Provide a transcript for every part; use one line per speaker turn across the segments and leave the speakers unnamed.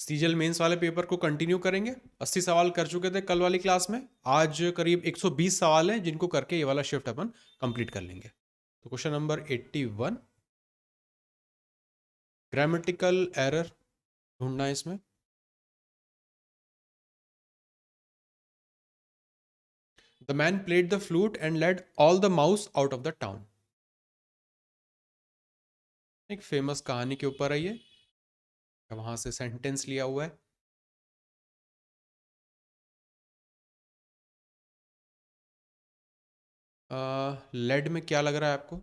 CGL mains वाले paper को continue करेंगे। 80 सवाल कर चुके थे कल वाली क्लास में। आज करीब 120 सवाल हैं जिनको करके ये वाला शिफ्ट अपन कंप्लीट कर लेंगे। तो क्वेश्चन नंबर 81, ग्रामेटिकल एरर ढूंढना है इसमें। The man played the flute and led all the mouse out of the town. एक फेमस कहानी के ऊपर है ये, वहां से सेंटेंस लिया हुआ है। लेड में क्या लग रहा है आपको?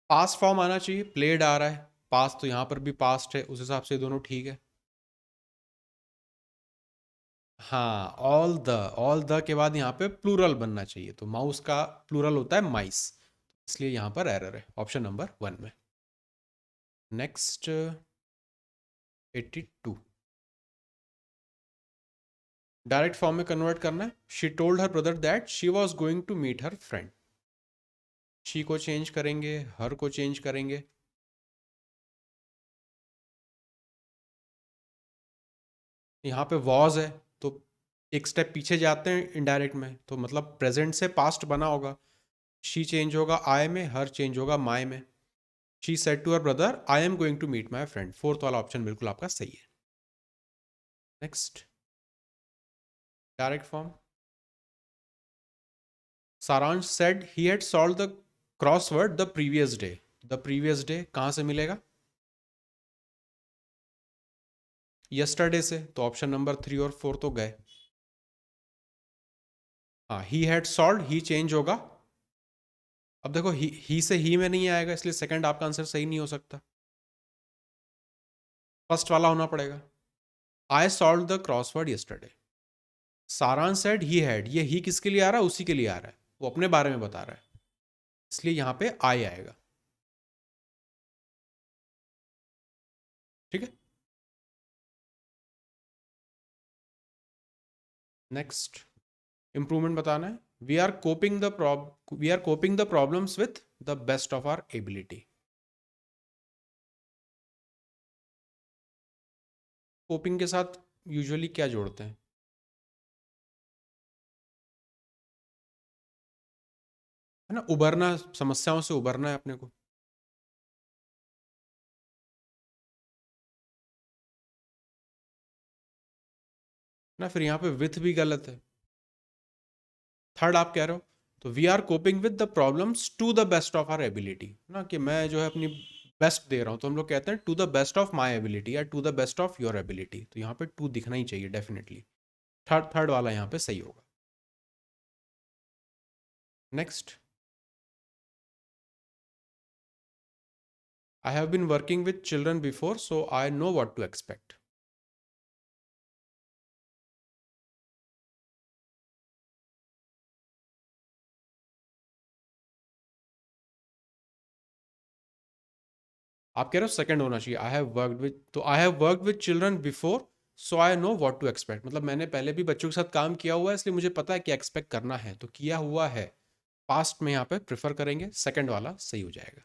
पास्ट फॉर्म आना चाहिए, प्लेड आ रहा है, पास्ट तो यहाँ पर भी पास्ट है, उस हिसाब से दोनों ठीक है। हाँ, ऑल द के बाद यहाँ पे प्लूरल बनना चाहिए, तो माउस का प्लूरल होता है माइस, इसलिए यहाँ पर एरर है ऑप्शन नंबर 1 में। नेक्स्ट 82, डायरेक्ट फॉर्म में कन्वर्ट करना है। She told her brother that she was going to meet her friend. She को चेंज करेंगे, हर को चेंज करेंगे। यहाँ पे वॉज है तो एक स्टेप पीछे जाते हैं इनडायरेक्ट में, तो मतलब प्रेजेंट से पास्ट बना होगा। शी चेंज होगा आई में, हर चेंज होगा माई में। She said to her brother I am going to meet my friend. Fourth वाला ऑप्शन बिल्कुल आपका सही है। Next direct form, Saransh said he had solved the crossword the previous day. The previous day कहां से मिलेगा? यस्टरडे से, तो ऑप्शन नंबर 3 और 4 तो गए। हाँ, ही हैड सॉल्व, ही चेंज होगा। अब देखो ही से ही में नहीं आएगा, इसलिए सेकंड आपका आंसर सही नहीं हो सकता, फर्स्ट वाला होना पड़ेगा। I solve the crossword yesterday. सारांश सेड ही हैड, ये ही किसके लिए आ रहा है? उसी के लिए आ रहा है, वो अपने बारे में बता रहा है, इसलिए यहां पे आई आएगा। ठीक है। नेक्स्ट इंप्रूवमेंट बताना है। We are coping the problems with the best of our ability. Coping के साथ यूजुअली क्या जोड़ते हैं? है ना, उबरना, समस्याओं से उबरना है अपने को। ना फिर यहाँ पे विथ भी गलत है। थर्ड आप कह रहे हो, तो we are coping with the problems to the best of our ability ना, कि मैं जो है अपनी बेस्ट दे रहा हूँ, तो हम लोग कहते हैं to the best of my ability या to the best of your ability, तो यहाँ पे टू दिखना ही चाहिए डेफिनेटली। थर्ड वाला यहाँ पे सही होगा। Next, I have been working with children before so I know what to expect. आप कह रहे हो सेकंड होना चाहिए, आई हैव वर्कड विद, तो I have worked with children before so I know what to expect, मतलब मैंने पहले भी बच्चों के साथ काम किया हुआ है, इसलिए मुझे पता है कि एक्सपेक्ट करना है, तो किया हुआ है पास्ट में यहाँ पे प्रेफर करेंगे, सेकंड वाला सही हो जाएगा।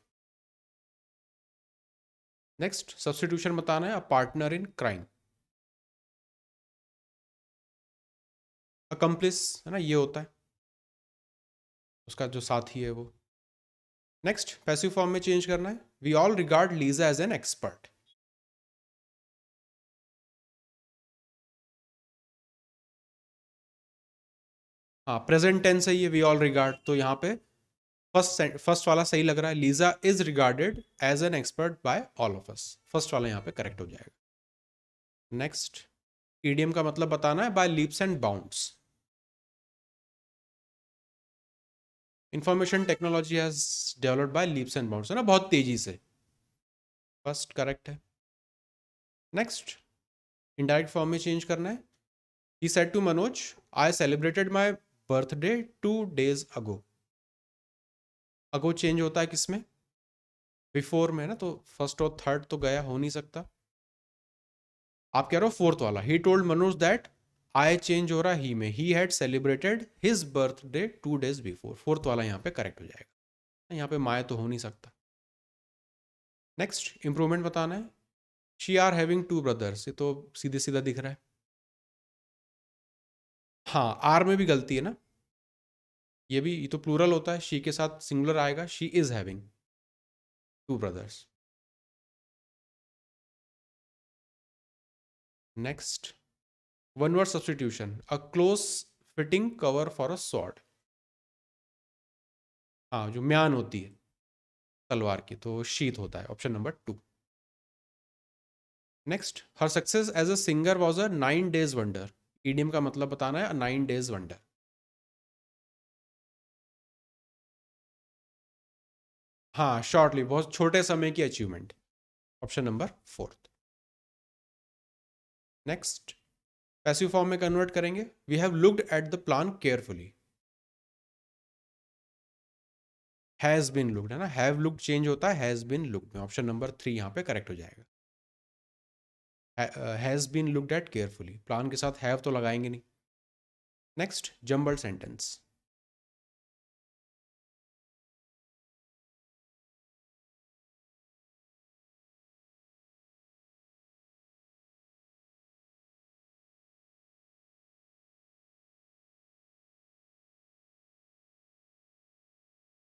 नेक्स्ट सब्स्टिट्यूशन बताना है, a partner in crime. Accomplish है ना, ये होता है उसका जो साथी है वो। नेक्स्ट पैसिव फॉर्म में चेंज करना है, we all regard Lisa as an expert. हाँ, प्रेजेंट टेंस है ये, वी ऑल रिगार्ड, तो यहाँ पे फर्स्ट वाला सही लग रहा है, Lisa is regarded as an expert by all of us, first वाला यहाँ पे करेक्ट हो जाएगा। नेक्स्ट ईडियम का मतलब बताना है, by leaps and bounds. Information technology has developed by leaps and bounds, है ना, बहुत तेजी से, फर्स्ट करेक्ट है। नेक्स्ट इनडायरेक्ट फॉर्म में चेंज करना है, he said to Manoj I celebrated my birthday 2 days ago। Ago change होता है किसमें? बिफोर में, ना, तो फर्स्ट और थर्ड तो गया, हो नहीं सकता। आप कह रहे हो फोर्थ वाला, he told Manoj that, I change हो रहा ही में, he had celebrated his birthday 2 days before, fourth वाला यहाँ पे करेक्ट हो जाएगा। यहाँ पे माए तो हो नहीं सकता। नेक्स्ट इंप्रूवमेंट बताना है। She are having two brothers, ये तो सीधे सीधा दिख रहा है। हाँ, आर में भी गलती है ना, ये तो प्लूरल होता है, शी के साथ सिंगुलर आएगा, she is having two brothers. Next, one word substitution, a close fitting cover for a sword. हाँ, जो म्यान होती है तलवार की, तो शीत होता है, option number 2। Next, her success as a singer was a 9 days wonder. Idiom का मतलब बताना है, 9 days वंडर। हाँ, शॉर्टली, बहुत छोटे समय की achievement, option number 4। Next, passive form में कन्वर्ट करेंगे, we have looked at the plan carefully. Has been looked है ना, हैव लुक्ड चेंज होता है हैज बीन लुक्ड में, ऑप्शन नंबर 3 यहाँ पे करेक्ट हो जाएगा। Has been looked at carefully, plan के साथ हैव तो लगाएंगे नहीं। Next, jumbled sentence.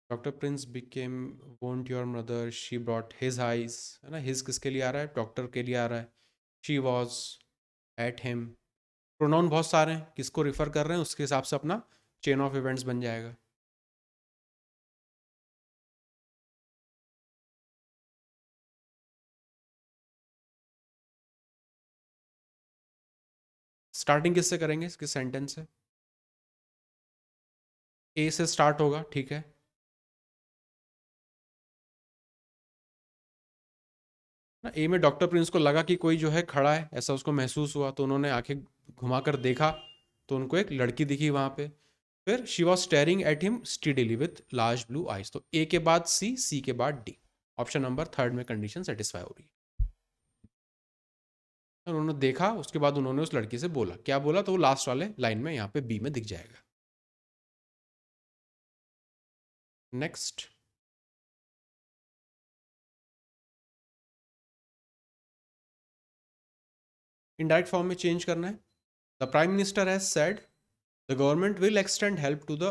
Doctor Prince became won't your mother, she brought his eyes, है ना, हिज किसके लिए आ रहा है, डॉक्टर के लिए आ रहा है। She was at him, pronoun बहुत सारे हैं, किसको रिफर कर रहे हैं उसके हिसाब से अपना चेन ऑफ इवेंट्स बन जाएगा। स्टार्टिंग किससे करेंगे, किस सेंटेंस से? ए से स्टार्ट होगा, ठीक है। ना, ए में डॉक्टर प्रिंस को लगा कि कोई जो है खड़ा है, ऐसा उसको महसूस हुआ, तो उन्होंने आंखें घुमाकर देखा, तो उनको एक लड़की दिखी वहां पे। फिर she was staring at him steadily with large blue eyes, तो ए के बाद सी, सी के बाद डी, ऑप्शन नंबर 3 में कंडीशन सेटिस्फाई हो रही है। उन्होंने देखा, उसके बाद उन्होंने उस लड़की से बोला, क्या बोला, तो वो लास्ट वाले लाइन में यहाँ पे बी में दिख जाएगा। नेक्स्ट, इनडायरेक्ट फॉर्म में चेंज करना है। The prime minister has said the government will extend help to the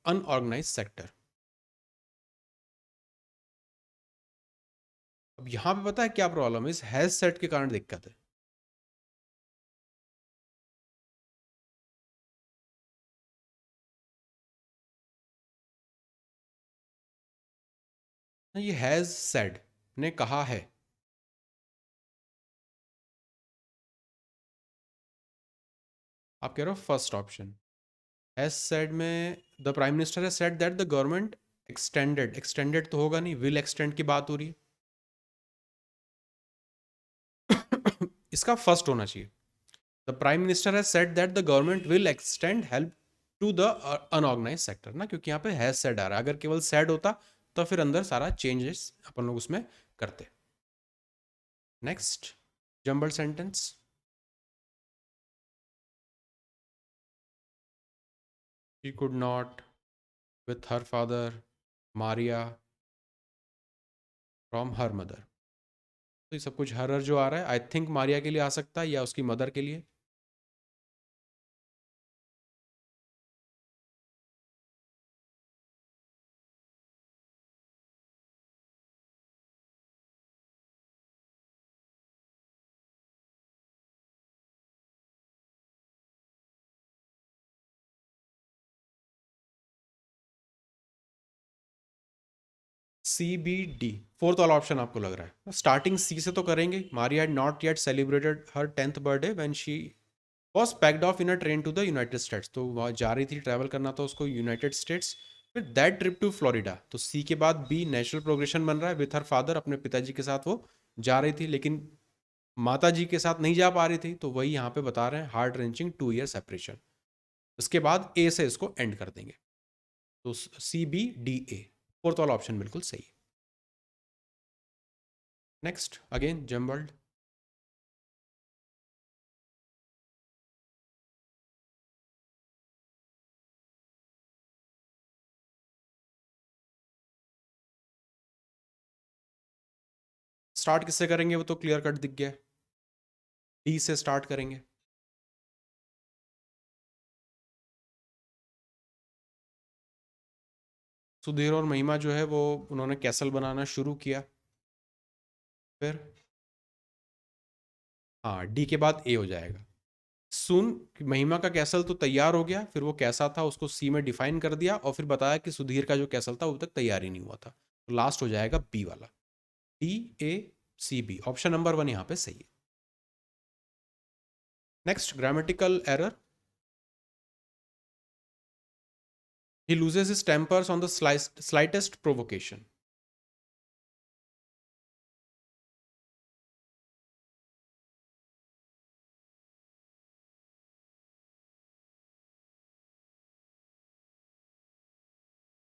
unorganised sector. अब यहाँ पे पता है क्या प्रॉब्लम है, इस हैज सेड के कारण दिक्कत है। ये हैज सेड ने कहा है, आप कह रहे हो फर्स्ट ऑप्शन। हैज सेड में the prime minister has said that the government extended, extended तो होगा नहीं, विल एक्सटेंड की बात हो रही है। इसका फर्स्ट होना चाहिए, the prime minister has said that the government will extend help to the unorganised sector ना, क्योंकि यहाँ पे हैज सेड आ रहा है, अगर केवल सेड होता तो फिर अंदर सारा चेंजेस अपन लोग उसमें करते। Next, jumble sentence. She could not with her father Maria from her mother, तो ये सब कुछ हर जो आ रहा है, आई थिंक मारिया के लिए आ सकता है या उसकी मदर के लिए। सी बी डी, फोर्थ वाला ऑप्शन आपको लग रहा है, स्टार्टिंग सी से तो करेंगे। Maria had not yet celebrated her 10th birthday when she was packed off in a train to the United States, तो वहाँ जा रही थी, ट्रैवल करना था उसको यूनाइटेड स्टेट्स। फिर दैट ट्रिप टू फ्लोरिडा, तो सी के बाद बी नेचुरल प्रोग्रेशन बन रहा है, विथ हर फादर, अपने पिताजी के साथ वो जा रही थी, लेकिन माता जी के साथ नहीं जा पा रही थी, तो वही यहाँ पे बता रहे हैं, हार्ट रेंचिंग 2 year सेपरेशन। उसके बाद ए से इसको एंड कर देंगे, तो C B D A, fourth वाला ऑप्शन बिल्कुल सही है। Next, again jumbled. स्टार्ट किससे करेंगे वो तो क्लियर कट दिख गया, डी से स्टार्ट करेंगे। सुधीर और महिमा जो है वो उन्होंने कैसल बनाना शुरू किया। फिर हाँ, डी के बाद ए हो जाएगा। सुन, महिमा का कैसल तो तैयार हो गया, फिर वो कैसा था उसको सी में डिफाइन कर दिया, और फिर बताया कि सुधीर का जो कैसल था वो तक तैयार ही नहीं हुआ था। तो लास्ट हो जाएगा बी वाला, D A C B. Option number 1 यहाँ पे सही है। Next, grammatical error. He loses his tempers on the slightest provocation.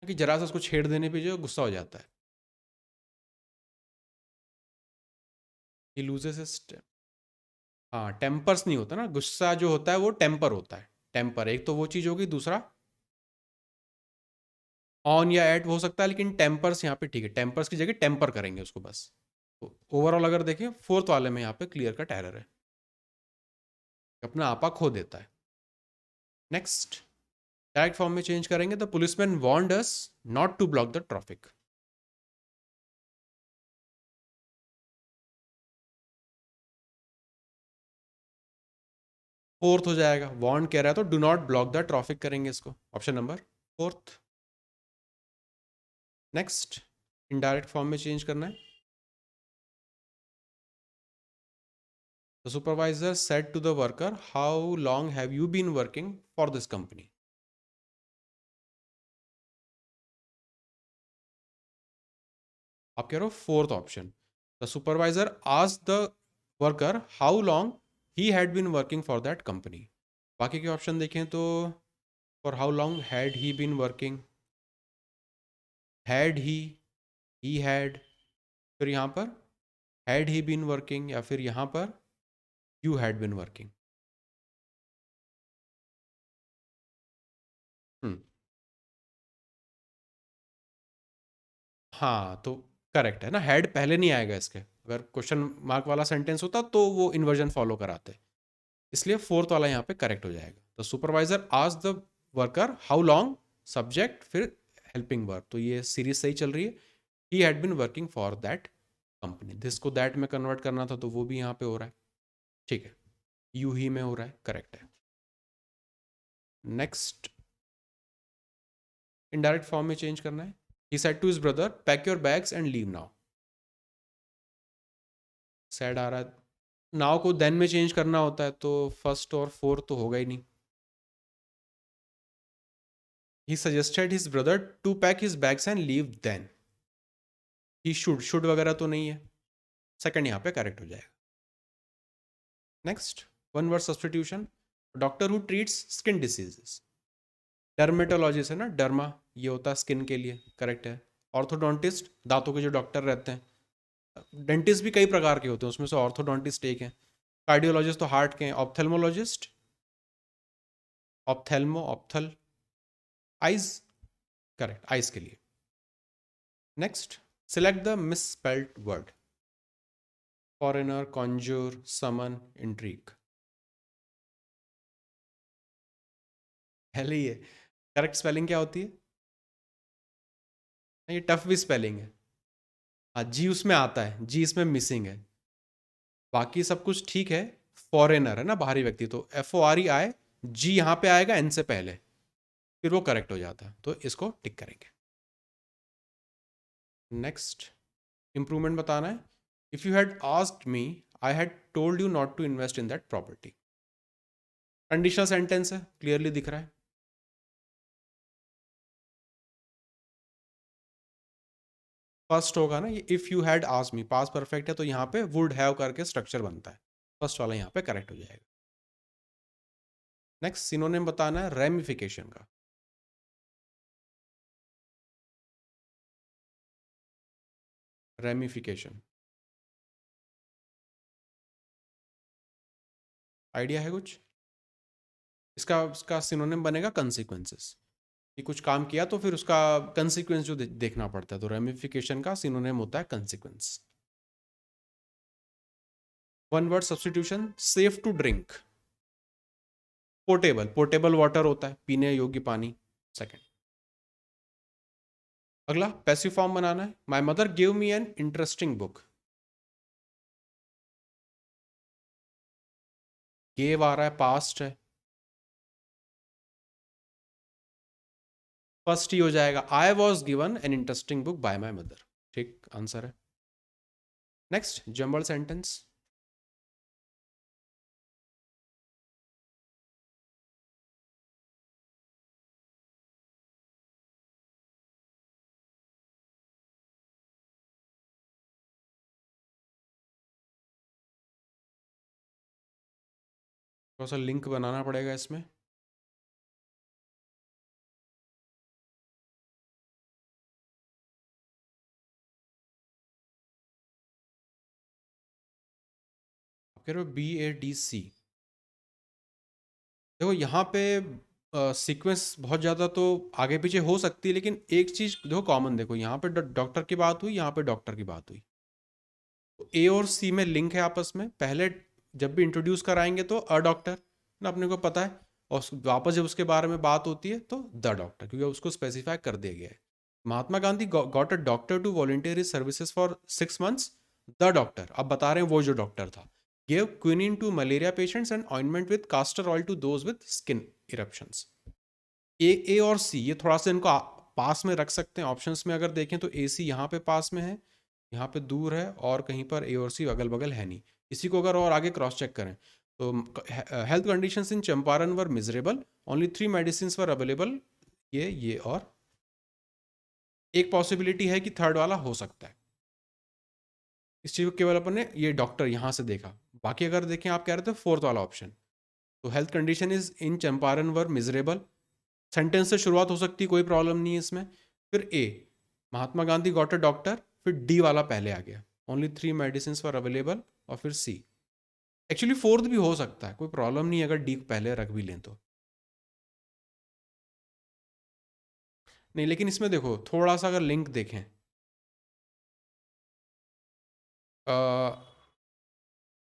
कि जरा सा उसको छेड़ देने पे जो गुस्सा हो जाता है। ही लूजेस हिज, हाँ टेम्पर्स नहीं होता ना, गुस्सा जो होता है वो टेम्पर होता है। टेम्पर एक तो वो चीज़ होगी, दूसरा ऑन या एट हो सकता है, लेकिन टेम्पर्स यहाँ पे ठीक है, टेम्पर्स की जगह टेम्पर करेंगे उसको बस। तो ओवरऑल अगर देखें फोर्थ वाले में यहाँ पे क्लियर कट एरर है, अपना आपा खो देता है। नेक्स्ट, डायरेक्ट फॉर्म में चेंज करेंगे, the policeman warned us not to block the traffic. Fourth हो जाएगा, वार्न कह रहा है तो do not block the traffic करेंगे इसको, option number fourth. Next, indirect form में चेंज करना है, the supervisor said to the worker how long have you been working for this company. आप कह रहे हो fourth option, the supervisor asked the worker how long he had been working for that company. बाकी के option देखें तो for how long had he been working, had he had, फिर यहाँ पर हैड ही बीन वर्किंग, या फिर यहाँ पर यू हैड बीन वर्किंग। हाँ तो करेक्ट है ना, हैड पहले नहीं आएगा इसके, अगर क्वेश्चन मार्क वाला सेंटेंस होता तो वो इन्वर्जन फॉलो कराते, इसलिए फोर्थ वाला यहाँ पे करेक्ट हो जाएगा। तो सुपरवाइजर आज the worker how long, subject फिर हेल्पिंग वर्ब, तो ये सीरीज सही चल रही है। He had been working for that company, this को दैट में कन्वर्ट करना था तो वो भी यहाँ पे हो रहा है, ठीक है, यू ही में हो रहा है, करेक्ट है। नेक्स्ट, इनडायरेक्ट फॉर्म में चेंज करना है, he said to his brother pack your bags and leave now. Said आ रहा है, नाउ को देन में चेंज करना होता है, तो फर्स्ट और फोर्थ तो होगा ही नहीं। He suggested his brother to pack his bags and leave then, he should वगैरह तो नहीं है, सेकंड यहाँ पे करेक्ट हो जाएगा। Next, one word substitution, doctor who treats skin diseases. Dermatologist है ना, डर्मा ये होता है स्किन के लिए, करेक्ट है। ऑर्थोडोंटिस्ट दांतों के जो डॉक्टर रहते हैं, डेंटिस्ट भी कई प्रकार के होते हैं, उसमें से ऑर्थोडोंटिस्ट एक है। कार्डियोलॉजिस्ट तो हार्ट के हैं, ophthalmologist ophthal eyes, correct eyes के लिए। Next, select the misspelled word, foreigner, conjure, summon, intrigue. पहले ये करेक्ट स्पेलिंग क्या होती है, ये टफ भी स्पेलिंग है। हाँ जी उसमें आता है, जी इसमें मिसिंग है, बाकी सब कुछ ठीक है। फॉरेनर है ना, बाहरी व्यक्ति, तो FOREI, जी यहाँ पे आएगा एन से पहले, फिर वो करेक्ट हो जाता है, तो इसको टिक करेंगे। नेक्स्ट, इंप्रूवमेंट बताना है, if you had asked me I had told you not to invest in that property. Conditional sentence है, क्लियरली दिख रहा है। फर्स्ट होगा ना ये, if you had asked me, past perfect है तो यहाँ पे वुड हैव करके स्ट्रक्चर बनता है, फर्स्ट वाला यहाँ पे करेक्ट हो जाएगा। नेक्स्ट, सिनोनिम बताना है रेमिफिकेशन का, रेमिफिकेशन आइडिया है कुछ इसका सिनोनिम बनेगा कंसिक्वेंसेस, कि कुछ काम किया तो फिर उसका कंसिक्वेंस जो देखना पड़ता है, तो रेमिफिकेशन का सिनोनिम होता है consequence. One word substitution, safe to drink, portable, portable water होता है, पीने योग्य पानी, सेकंड। अगला पैसिव फॉर्म बनाना है, my mother give me an interesting book, gave आ रहा है, पास्ट है, फर्स्ट ही हो जाएगा, I was given an interesting book by my mother, ठीक आंसर है। नेक्स्ट जंबल सेंटेंस, थोड़ा सा लिंक बनाना पड़ेगा इसमें। कह रहे हो BADC, देखो यहाँ पे सीक्वेंस बहुत ज़्यादा तो आगे पीछे हो सकती है, लेकिन एक चीज़ देखो कॉमन, देखो यहाँ पे डॉक्टर की बात हुई, यहाँ पे डॉक्टर की बात हुई, तो ए और सी में लिंक है आपस में, पहले जब भी इंट्रोड्यूस कराएंगे तो अ डॉक्टर ना, अपने को पता है, और वापस जब उसके बारे में बात होती है तो द डॉक्टर, क्योंकि उसको स्पेसिफाई कर दिया गया है। Mahatma Gandhi got a doctor to volunteer his services for 6 months, the doctor, अब बता रहे हैं वो जो डॉक्टर था, gave quinine to malaria patients and ointment with castor oil to those with skin eruptions। ए और सी ये थोड़ा सा इनको पास में रख सकते हैं, ऑप्शंस में अगर देखें तो ए सी यहाँ पे पास में है, यहाँ पे दूर है, और कहीं पर ए और सी अगल बगल है नहीं। इसी को अगर और आगे क्रॉस चेक करें तो हेल्थ कंडीशंस इन चंपारण वर मिजरेबल, ओनली 3 मेडिसिन वर अवेलेबल, ये और एक पॉसिबिलिटी है कि थर्ड वाला हो सकता है। इस चीज़ को केवल अपन ने ये डॉक्टर यहाँ से देखा, बाकी अगर देखें आप कह रहे थे फोर्थ वाला ऑप्शन, तो health condition is in Champaran were miserable, sentence से शुरुआत हो सकती है, कोई प्रॉब्लम नहीं है इसमें। फिर ए, महात्मा गांधी गॉट अ डॉक्टर, फिर डी वाला पहले आ गया, ओनली 3 मेडिसिन वर अवेलेबल, और फिर सी, एक्चुअली फोर्थ भी हो सकता है, कोई प्रॉब्लम नहीं है अगर डी पहले रख भी लें तो। नहीं लेकिन इसमें देखो थोड़ा सा अगर लिंक देखें,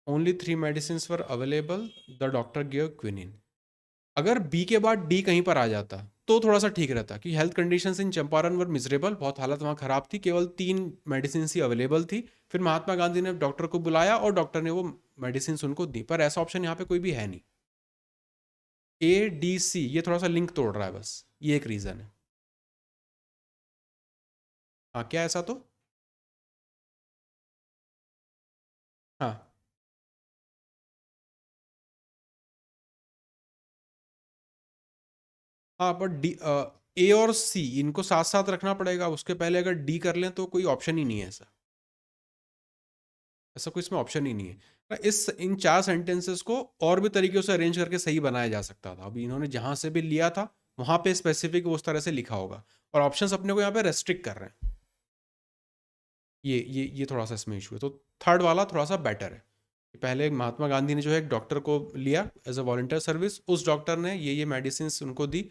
only 3 medicine were available, the doctor give quinine, अगर बी के बाद डी कहीं पर आ जाता तो थोड़ा सा ठीक रहता कि हेल्थ कंडीशंस इन चंपारण वर मिजरेबल, बहुत हालत वहाँ खराब थी, केवल 3 मेडिसिन ही अवेलेबल थी, फिर महात्मा गांधी ने डॉक्टर को बुलाया और डॉक्टर ने वो मेडिसिन उनको दी, पर ऐसा ऑप्शन यहाँ पे कोई भी है नहीं। ADC ये थोड़ा सा लिंक तोड़ रहा है, बस ये एक रीज़न है। हाँ क्या ऐसा तो, हाँ हाँ, पर डी, ए और सी इनको साथ साथ रखना पड़ेगा, उसके पहले अगर डी कर लें तो कोई ऑप्शन ही नहीं है ऐसा, ऐसा कोई इसमें ऑप्शन ही नहीं है ना। इस इन 4 सेंटेंसेस को और भी तरीके से अरेंज करके सही बनाया जा सकता था, अभी इन्होंने जहां से भी लिया था वहां पे स्पेसिफिक उस तरह से लिखा होगा, और ऑप्शंस अपने को यहाँ पे रेस्ट्रिक्ट कर रहे हैं, ये थोड़ा सा इसमें इशू है, तो थर्ड वाला थोड़ा सा बेटर है। पहले महात्मा गांधी ने जो है एक डॉक्टर को लिया एज अ वॉलंटियर सर्विस, उस डॉक्टर ने ये मेडिसिन उनको दी,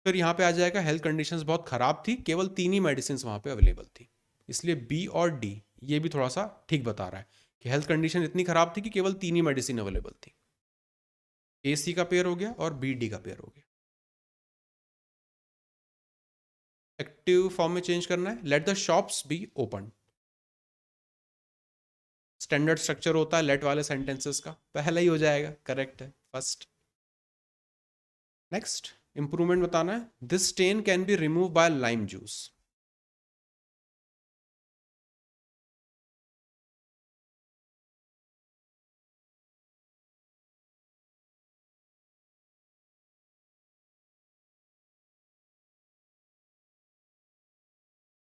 फिर यहाँ पे आ जाएगा हेल्थ कंडीशंस बहुत ख़राब थी, केवल 3 ही मेडिसिन वहाँ पे अवेलेबल थी, इसलिए बी और डी ये भी थोड़ा सा ठीक बता रहा है कि हेल्थ कंडीशन इतनी ख़राब थी कि केवल 3 ही मेडिसिन अवेलेबल थी। ए सी का पेयर हो गया और बी डी का पेयर हो गया। एक्टिव फॉर्म में चेंज करना है, let the shops be open, standard structure होता है लेट वाले सेंटेंसेस का, पहला ही हो जाएगा, करेक्ट है फर्स्ट। नेक्स्ट इंप्रूवमेंट बताना है, this stain can be remove by lime juice,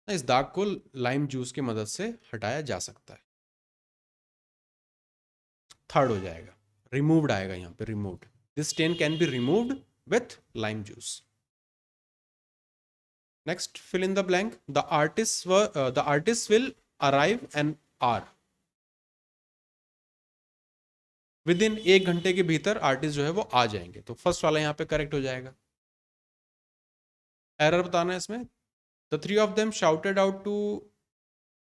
इस दाग को लाइम जूस की मदद से हटाया जा सकता है, थर्ड हो जाएगा, रिमूव्ड आएगा यहाँ पे, removed, this stain can be removed with lime juice. Next fill in the blank, the artist will arrive an hour, within 1 घंटे के भीतर आर्टिस्ट जो है वो आ जाएंगे, तो फर्स्ट वाला यहाँ पे करेक्ट हो जाएगा। एरर बताना है इसमें, the three of them shouted out to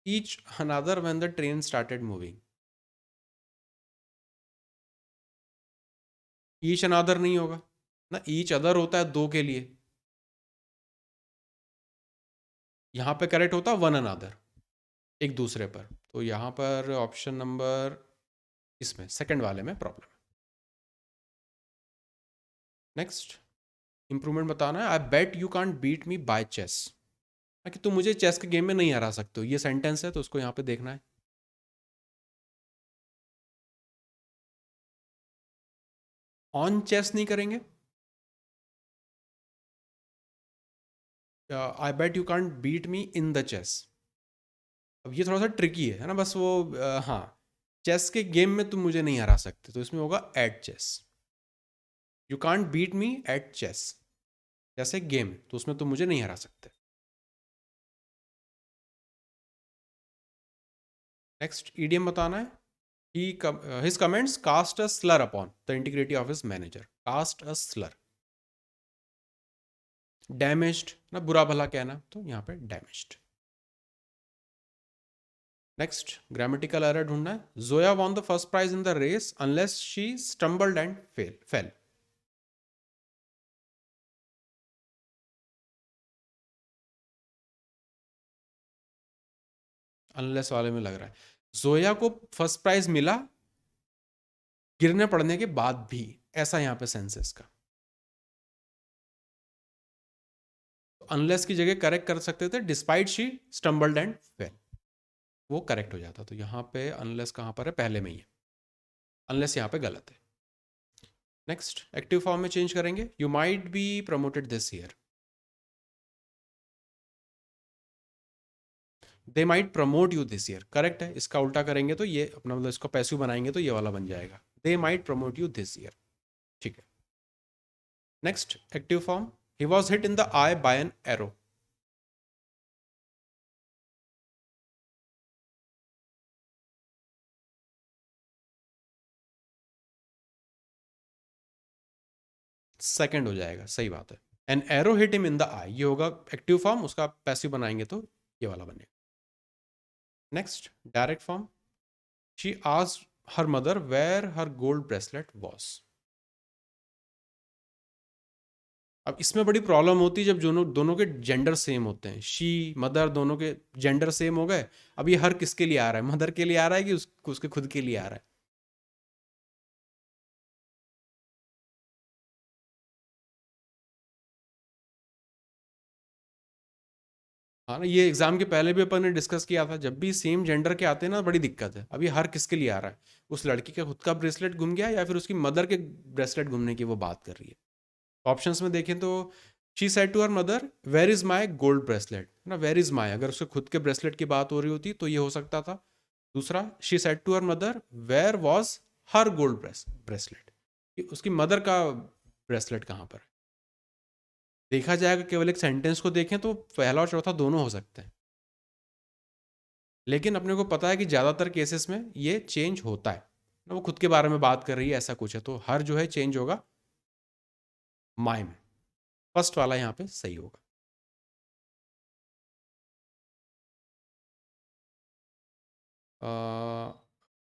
each other when the train started moving, each other नहीं होगा ना, ईच अदर होता है दो के लिए, यहाँ पे करेक्ट होता वन अनदर, एक दूसरे पर। तो यहाँ पर ऑप्शन नंबर इसमें सेकंड वाले में प्रॉब्लम है। नेक्स्ट इंप्रूवमेंट बताना है। I bet you can't beat me by chess, कि तुम मुझे चेस के गेम में नहीं हरा सकते हो, ये सेंटेंस है तो उसको यहाँ पे देखना है। ऑन चेस नहीं करेंगे, I bet you can't beat me in the chess. अब ये थोड़ा सा ट्रिकी है ना, बस वो हाँ, चेस के गेम में तुम मुझे नहीं हरा सकते, तो इसमें होगा at chess. You can't beat me at chess, जैसे गेम, तो उसमें तुम मुझे नहीं हरा सकते। नेक्स्ट ईडियम बताना है। His comments cast a slur upon the integrity of his manager. Cast a slur. Damaged ना, बुरा भला कहना, तो यहाँ पे damaged. Next grammatical error ढूंढना है। Zoya won the first prize in the race unless she stumbled and fell. Unless वाले में लग रहा है जोया को फर्स्ट प्राइज मिला गिरने पड़ने के बाद भी, ऐसा यहाँ पे सेंस है इसका। अनलेस की जगह करेक्ट कर सकते थे despite she stumbled and fail, वो करेक्ट हो जाता। तो यहाँ पे अनलेस कहाँ पर है, पहले में ही है, अनलेस यहाँ पे गलत है। नेक्स्ट एक्टिव फॉर्म में चेंज करेंगे। You might be promoted this year, they might promote you this year, correct है। इसका उल्टा करेंगे तो ये अपना मतलब इसको पैसिव बनाएंगे तो ये वाला बन जाएगा, they might promote you this year, ठीक है। Next active form, he was hit in the eye by an arrow. Second हो जाएगा, सही बात है। An arrow hit him in the eye, ये होगा एक्टिव फॉर्म, उसका पैसिव बनाएंगे तो ये वाला बनेगा। Next direct form, she asked her mother where her gold bracelet was. अब इसमें बड़ी प्रॉब्लम होती है जब दोनों के जेंडर सेम होते हैं, शी मदर दोनों के जेंडर सेम हो गए। अब ये हर किसके लिए आ रहा है, मदर के लिए आ रहा है कि उसके खुद के लिए आ रहा है। हाँ ना, ये एग्जाम के पहले भी अपन ने डिस्कस किया था, जब भी सेम जेंडर के आते हैं ना बड़ी दिक्कत है। अब ये हर किसके लिए आ रहा है, उस लड़की का खुद का ब्रेसलेट गुम गया या फिर उसकी मदर के ब्रेसलेट घूमने की वो बात कर रही है। ऑप्शंस में देखें तो she said to her mother where is my gold bracelet ना, वेयर इज माई, अगर उसके खुद के ब्रेसलेट की बात हो रही होती तो ये हो सकता था। दूसरा, she said to her mother where was her gold bracelet, उसकी मदर का ब्रेसलेट कहाँ पर है। देखा जाएगा केवल एक सेंटेंस को देखें तो पहला और चौथा दोनों हो सकते हैं, लेकिन अपने को पता है कि ज़्यादातर केसेस में ये चेंज होता है ना, वो खुद के बारे में बात कर रही है ऐसा कुछ है, तो हर जो है चेंज होगा माई में। फर्स्ट वाला यहाँ पे सही होगा।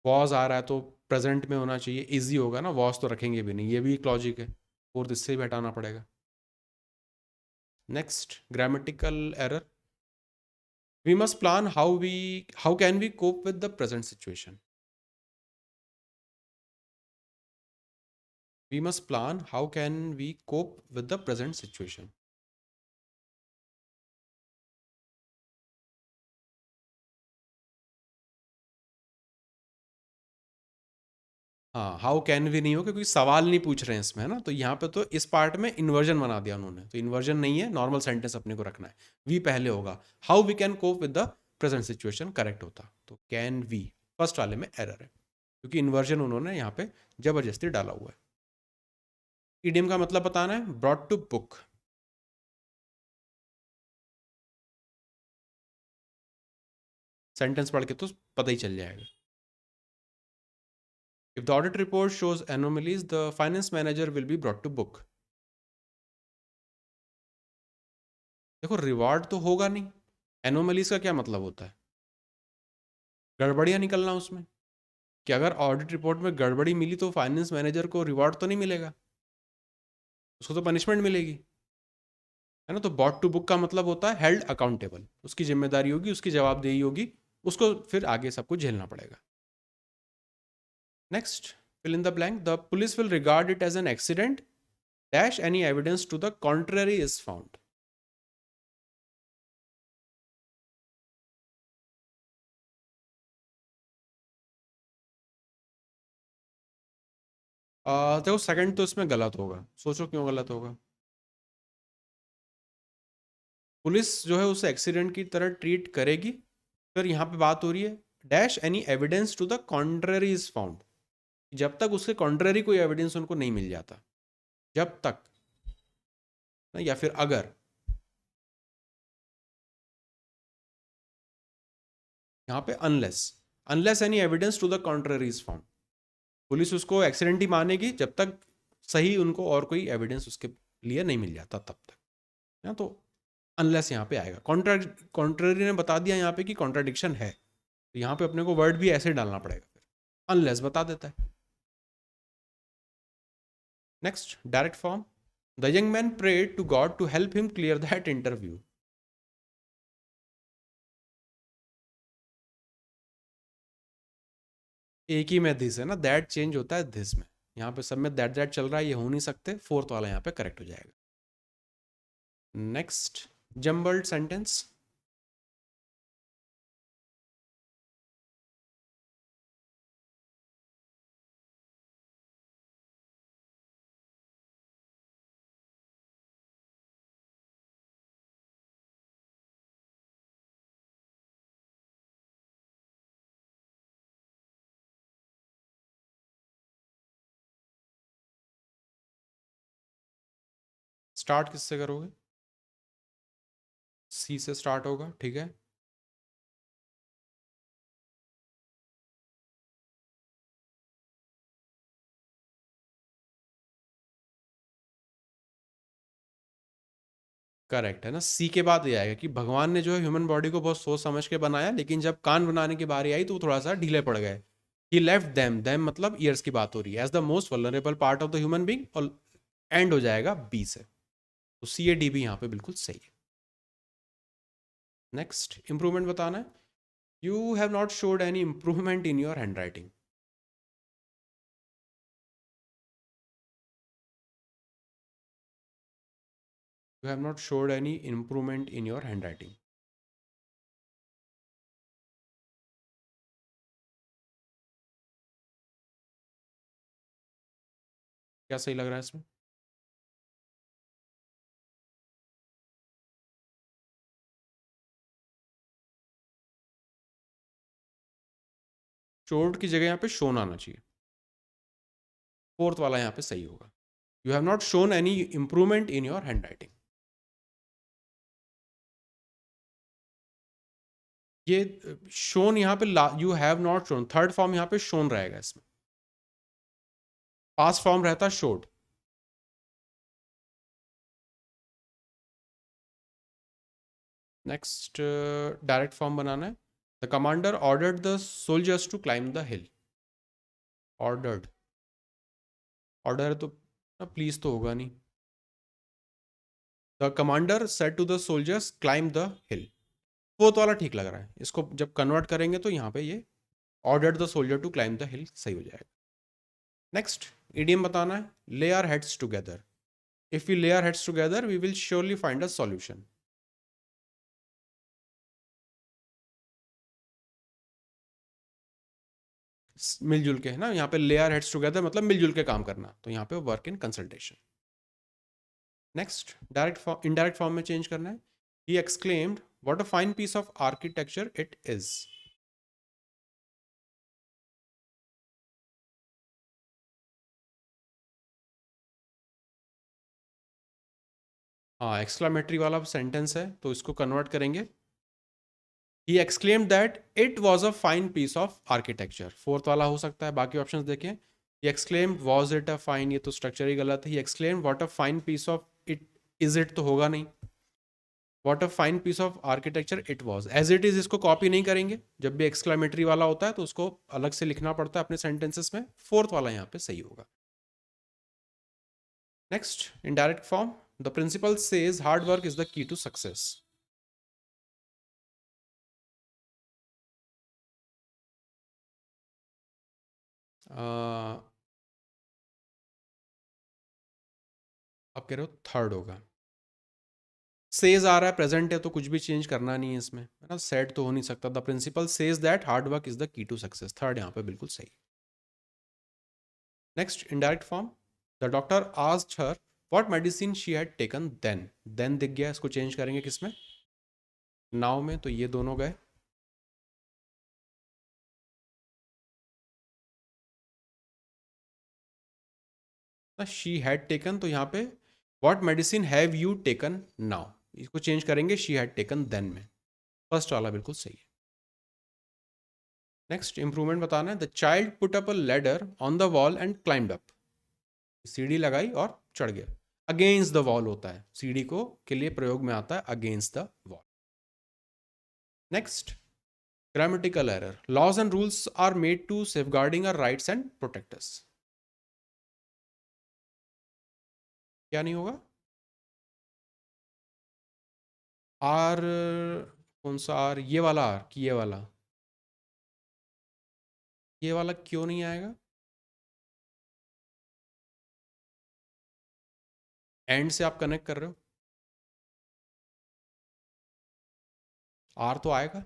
वॉज आ रहा है तो प्रेजेंट में होना चाहिए, इजी होगा ना, वॉज तो रखेंगे भी नहीं, ये भी एक लॉजिक है। फोर्थ इससे भी हटाना पड़ेगा। Next grammatical error, we must plan how can we cope with the present situation. We must plan how can we cope with the present situation. हाँ, हाउ कैन वी नहीं हो क्योंकि सवाल नहीं पूछ रहे हैं इसमें, है ना, तो यहाँ पे तो इस पार्ट में इन्वर्जन बना दिया उन्होंने, तो इन्वर्जन नहीं है, नॉर्मल सेंटेंस अपने को रखना है। वी पहले होगा, how we can cope with the present situation correct होता, तो कैन वी फर्स्ट वाले में एरर है क्योंकि इन्वर्जन उन्होंने यहाँ पे जबरदस्ती डाला हुआ है। इडियम का मतलब बताना है, ब्रॉट टू बुक। सेंटेंस पढ़ के तो पता ही चल जाएगा। If the audit report shows anomalies the finance manager will be brought to book. देखो रिवॉर्ड तो होगा नहीं, एनोमलीज का क्या मतलब होता है, गड़बड़ियाँ निकलना उसमें, कि अगर ऑडिट रिपोर्ट में गड़बड़ी मिली तो फाइनेंस मैनेजर को रिवॉर्ड तो नहीं मिलेगा। उसको तो पनिशमेंट मिलेगी, है ना। तो बॉट टू बुक का मतलब होता है हेल्ड अकाउंटेबल, उसकी जिम्मेदारी होगी, उसकी जवाबदेही होगी, उसको फिर आगे सब कुछ झेलना पड़ेगा। Next, fill in the blank. The police will regard it as an accident dash any evidence to the contrary is found. देखो सेकंड तो इसमें गलत होगा, सोचो क्यों गलत होगा। पुलिस जो है उसे एक्सीडेंट की तरह ट्रीट करेगी, फिर यहाँ पे बात हो रही है dash any evidence to the contrary is found, जब तक उसके कॉन्ट्ररी कोई एविडेंस उनको नहीं मिल जाता, जब तक ना, या फिर अगर, यहाँ पे unless, unless any evidence to the contrary is found, police उसको एक्सीडेंट ही मानेगी जब तक सही उनको और कोई एविडेंस उसके लिए नहीं मिल जाता, तब तक ना। तो अनलेस यहाँ पे आएगा, कॉन्ट्ररी ने बता दिया यहाँ पे कि कॉन्ट्राडिक्शन है, तो यहाँ पे अपने को वर्ड भी ऐसे डालना पड़ेगा, फिर अनलेस बता देता है। Next, direct form, the young man prayed to God to help him clear that interview. एक ही में दिस है ना, दैट चेंज होता है दिस में, यहाँ पे सब में दैट चल रहा है, ये हो नहीं सकते, फोर्थ वाला यहाँ पे करेक्ट हो जाएगा। नेक्स्ट, जम्बल्ड सेंटेंस, स्टार्ट किससे करोगे? सी से स्टार्ट होगा, ठीक है। करेक्ट है ना, सी के बाद ये आएगा कि भगवान ने जो है ह्यूमन बॉडी को बहुत सोच समझ के बनाया, लेकिन जब कान बनाने की बारी आई तो वो थोड़ा सा ढीले पड़ गए। ही लेफ्ट देम मतलब ईयर्स की बात हो रही है, as the most vulnerable part of the human being, और एंड हो जाएगा बी से, तो सी ए डी भी यहाँ पे बिल्कुल सही है। नेक्स्ट, इंप्रूवमेंट बताना है, you have not showed any improvement in your hand writing. You have not showed any improvement in your hand writing. क्या सही लग रहा है इसमें? शोड की जगह यहाँ पे शोन आना चाहिए, फोर्थ वाला यहाँ पे सही होगा। You have not shown any improvement in your handwriting, ये शोन यहाँ पे you have not shown, third form यहाँ पे शोन रहेगा इसमें, पास्ट फॉर्म रहता शोड। नेक्स्ट, डायरेक्ट फॉर्म बनाना है, the commander ordered the soldiers to climb the hill. Ordered, order तो प्लीज तो होगा नहीं, the commander said to the soldiers climb the hill, fourth वाला ठीक लग रहा है, इसको जब कन्वर्ट करेंगे तो यहाँ पे ये ordered the soldier to climb the hill सही हो जाएगा। नेक्स्ट, इडियम बताना है, lay our heads together, if we lay our heads together we will surely find a solution. मिलजुल के है ना, यहाँ पे ले आवर हेड्स टुगेदर मतलब मिलजुल के काम करना, तो यहाँ पे work in consultation. Next, direct indirect form में चेंज करना है, he exclaimed what a fine piece of architecture it is. हाँ, एक्सक्लामेटरी वाला सेंटेंस है तो इसको कन्वर्ट करेंगे, he exclaimed that it was a fine piece of architecture, fourth वाला हो सकता है, बाकी ऑप्शंस देखें। He exclaimed was it a fine, ये तो स्ट्रक्चर ही गलत है। He exclaimed what a fine piece of it is, it तो होगा नहीं, what a fine piece of architecture it was, as it is इसको कॉपी नहीं करेंगे, जब भी एक्सक्लामेटरी वाला होता है तो उसको अलग से लिखना पड़ता है अपने सेंटेंसेस में, फोर्थ वाला यहाँ पे सही होगा। Next, indirect form. The principal says hard work is the key to success. आप कह रहे हो थर्ड होगा. सेज आ रहा है, प्रेजेंट है तो कुछ भी चेंज करना नहीं है इसमें, है ना. सेड तो हो नहीं सकता. The principal says that hard work is the key to success. Third यहाँ पे बिल्कुल सही. Next, indirect form. The doctor asked her what medicine she had taken then. Then दिख गया, इसको चेंज करेंगे किसमें, नाउ में. तो ये दोनों गए. शी हैड टेकन, तो यहाँ पे what medicine have you taken now, इसको चेंज करेंगे शी हैड टेकन देन में. फर्स्ट वाला बिल्कुल सही है. नेक्स्ट, इंप्रूवमेंट बताना है. The child put up a ladder on the wall and climb up. सीढ़ी लगाई और चढ़ गया. अगेंस्ट द वॉल होता है, सीढ़ी को के लिए प्रयोग में आता है against the wall. Next, grammatical error. Laws and rules are made to safeguarding our rights and protect us. क्या नहीं होगा, आर. कौन सा आर, ये वाला आर कि ये वाला, ये वाला क्यों नहीं आएगा. एंड से आप कनेक्ट कर रहे हो, आर तो आएगा.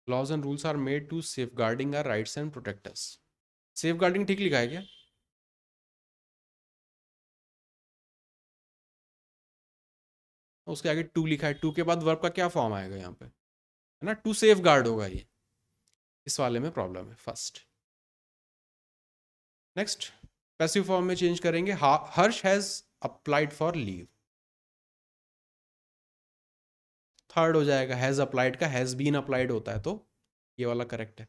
Laws and rules are made to safeguarding our rights and protect us. Safeguarding ठीक लिखा है क्या. उसके आगे टू लिखा है, टू के बाद वर्ब का क्या फॉर्म आएगा यहाँ पे, है ना. टू सेफ गार्ड होगा ये. इस वाले में प्रॉब्लम है फर्स्ट. नेक्स्ट, पैसिव फॉर्म में चेंज करेंगे. Harsh has applied for leave. Third हो जाएगा. हैज अप्लाइड का हैज बीन अप्लाइड होता है, तो ये वाला करेक्ट है.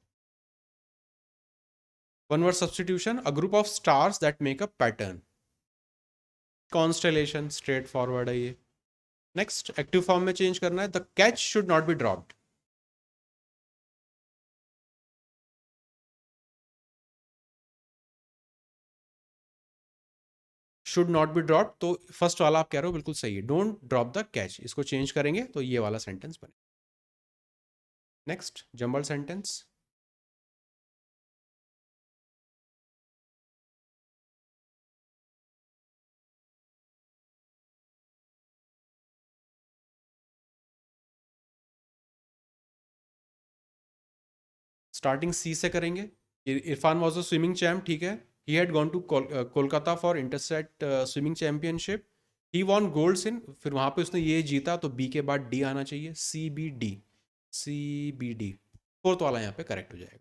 One word substitution. A group of stars that make a pattern. Constellation, straightforward है ये. नेक्स्ट, एक्टिव फॉर्म में चेंज करना है. The catch should not be dropped. Should not be dropped, तो फर्स्ट वाला आप कह रहे हो बिल्कुल सही है. डोंट ड्रॉप द कैच, इसको चेंज करेंगे तो ये वाला सेंटेंस बने. Next, jumble sentence. Starting C से करेंगे. Irfan was a swimming champ, ठीक है. He had gone to Kolkata for interstate swimming championship. He won golds in, फिर वहाँ पे उसने ये जीता, तो बी के बाद डी आना चाहिए. C B D, C B D. Fourth वाला यहाँ पे करेक्ट हो जाएगा.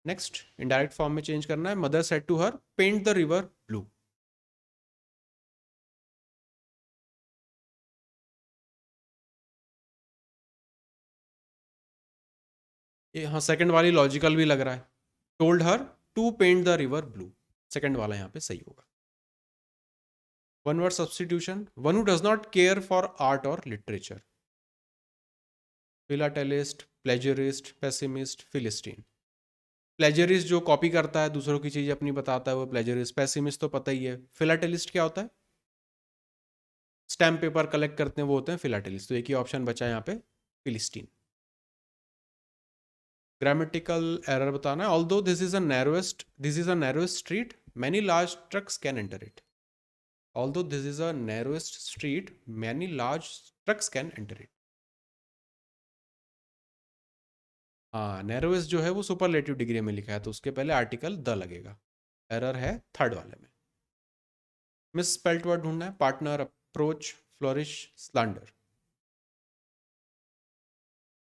नेक्स्ट, इनडायरेक्ट फॉर्म में चेंज करना है. Mother said to her paint the river blue. ये हाँ, सेकंड वाली लॉजिकल भी लग रहा है. Told her to paint the river blue. Second वाला यहाँ पे सही होगा. One word substitution. One who does not care for art और लिटरेचर. Philatelist, plagiarist, pessimist, फिलिस्टीन. प्लेजरिस्ट जो कॉपी करता है, दूसरों की चीज़ अपनी बताता है, वो प्लेजरिस्ट. पेसिमिस्ट तो पता ही है. फिलाटेलिस्ट क्या होता है, स्टैम्प पेपर कलेक्ट करते हैं, वो होते हैं फिलाटेलिस्ट. तो एक ही ऑप्शन बचा है यहाँ पे, फिलिस्टीन. ग्रामेटिकल एरर बताना है. Although this is a narrowest street, many large trucks can enter it. Although this is a narrowest street, many large trucks can enter it. हाँ, नैरोएस्ट जो है वो सुपरलेटिव डिग्री में लिखा है, तो उसके पहले आर्टिकल द लगेगा. एरर है थर्ड वाले में. मिस स्पेल्ट वर्ड ढूंढना है. Partner, approach, flourish, slander.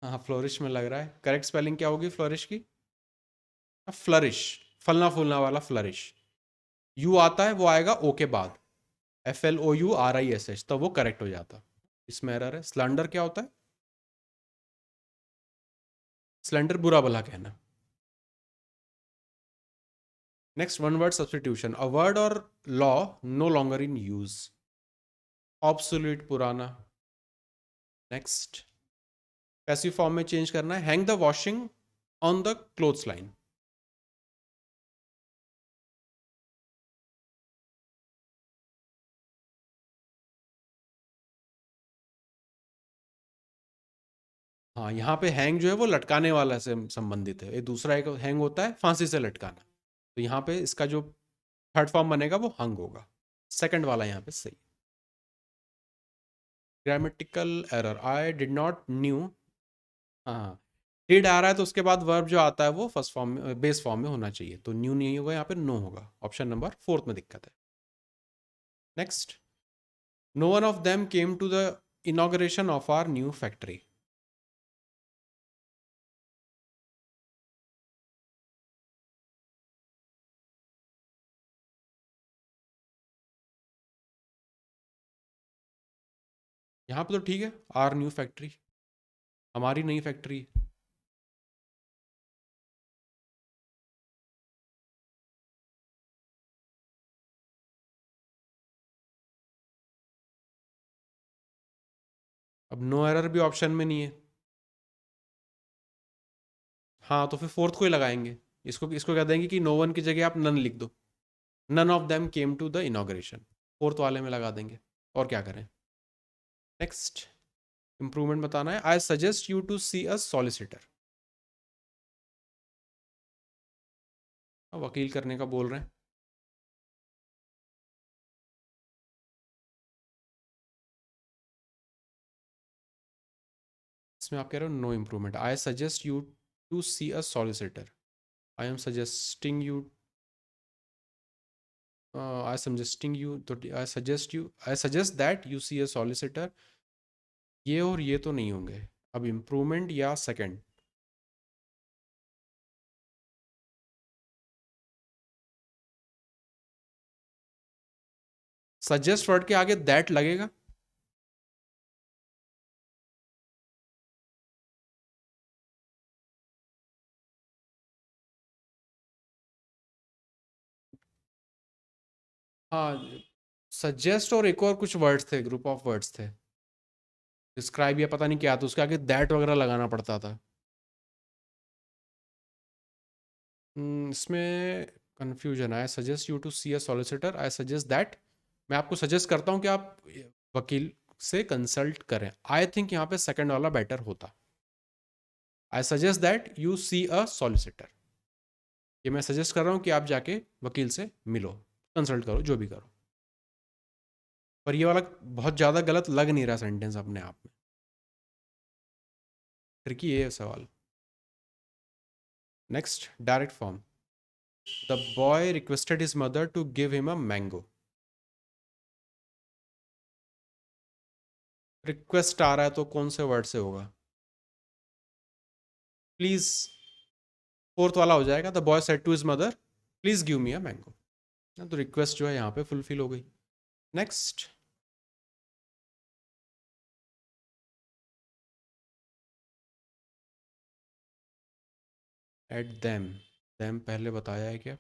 हाँ, फ्लोरिश में लग रहा है. करेक्ट स्पेलिंग क्या होगी फ्लोरिश की, फ्लरिश. फलना फूलना वाला फ्लरिश. यू आता है, वो आएगा ओ के बाद. FLOURISH, तो वो करेक्ट हो जाता. इसमें एरर है. स्लैंडर क्या होता है, स्लैंडर बुरा भला कहना. Next, one word substitution. A word और law no longer in use. Obsolete, पुराना. नेक्स्ट, पैसिव फॉर्म में चेंज करना है, hang the washing on the clothes line. हाँ, यहाँ पे हैंग जो है वो लटकाने वाला से संबंधित है, ये दूसरा एक हैंग होता है फांसी से लटकाना। तो यहाँ पे इसका जो थर्ड फॉर्म बनेगा वो हंग होगा। सेकंड वाला यहाँ पे सही। Grammatical error, I did not new. हाँ, डिड आ रहा है तो उसके बाद वर्ब जो आता है वो फर्स्ट फॉर्म में, बेस फॉर्म में होना चाहिए, तो न्यू नहीं होगा, यहाँ पे नो होगा। ऑप्शन नंबर फोर्थ में दिक्कत है। Next, no one of them came to the inauguration of our new factory. यहाँ पे तो ठीक है, आर न्यू फैक्ट्री, हमारी नई फैक्ट्री। अब नो एरर भी ऑप्शन में नहीं है। हाँ, तो फिर फोर्थ को ही लगाएंगे। इसको इसको कह देंगे कि नो वन की जगह आप नन लिख दो। None of them came to the inauguration, fourth वाले में लगा देंगे। और क्या करें। नेक्स्ट, इंप्रूवमेंट बताना है, I suggest you to see a solicitor. वकील करने का बोल रहे हैं। इसमें आप कह रहे हो no improvement, I suggest you to see a solicitor. I am suggesting you, I suggesting you, तो I suggest that you see a solicitor, ये और ये तो नहीं होंगे। अब इम्प्रूवमेंट या सेकंड। सजेस्ट वर्ड के आगे दैट लगेगा। हाँ, सजेस्ट और एक और कुछ वर्ड्स थे, ग्रुप ऑफ वर्ड्स थे, डिस्क्राइब या पता नहीं क्या था, उसके आगे दैट वगैरह लगाना पड़ता था। इसमें कंफ्यूजन है। I suggest you to see a solicitor, I suggest that, मैं आपको सजेस्ट करता हूँ कि आप वकील से कंसल्ट करें। आई थिंक यहाँ पे सेकंड वाला बेटर होता। I suggest that you see a solicitor, ये मैं सजेस्ट कर रहा हूँ कि आप जाके वकील से मिलो, कंसल्ट करो, जो भी करो। पर ये वाला बहुत ज़्यादा गलत लग नहीं रहा सेंटेंस अपने आप में, ट्रिकी है सवाल। Next, direct form, the boy requested his mother to give him a mango. Request आ रहा है तो कौन से वर्ड से होगा। प्लीज, फोर्थ वाला हो जाएगा, the boy said to his mother please give me a mango. तो रिक्वेस्ट जो है यहाँ पे फुलफिल हो गई। नेक्स्ट, एट देम, देम पहले बताया है क्या।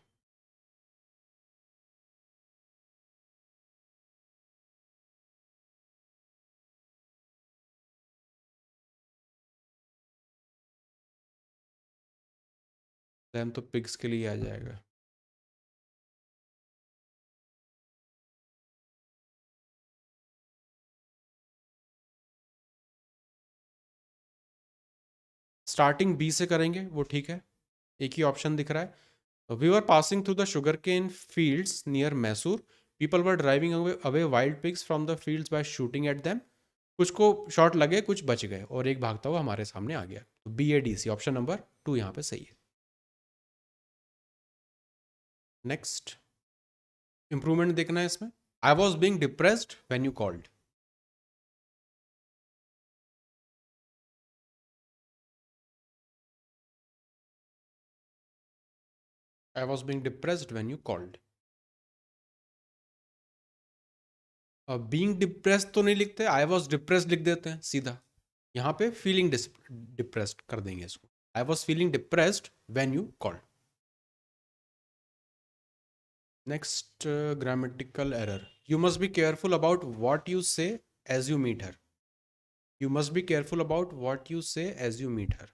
देम तो पिग्स के लिए आ जाएगा। स्टार्टिंग बी से करेंगे वो ठीक है, एक ही ऑप्शन दिख रहा है। We were passing through the sugar cane fields near Mysore, people were driving away wild pigs from the fields by shooting at them. कुछ को शॉट लगे, कुछ बच गए, और एक भागता हुआ हमारे सामने आ गया। तो B A D C, option number 2 यहाँ पे सही है। नेक्स्ट, इंप्रूवमेंट देखना है इसमें, I was being depressed when you called. I was being depressed when you called. Being depressed तो नहीं लिखते, आई वॉज डिप्रेस्ड लिख देते हैं सीधा। यहाँ पे फीलिंग डिप्रेस्ड कर देंगे इसको, I was feeling depressed when you called. Next, grammatical error, you must be careful about what you say as you meet her. You must be careful about what you say as you meet her.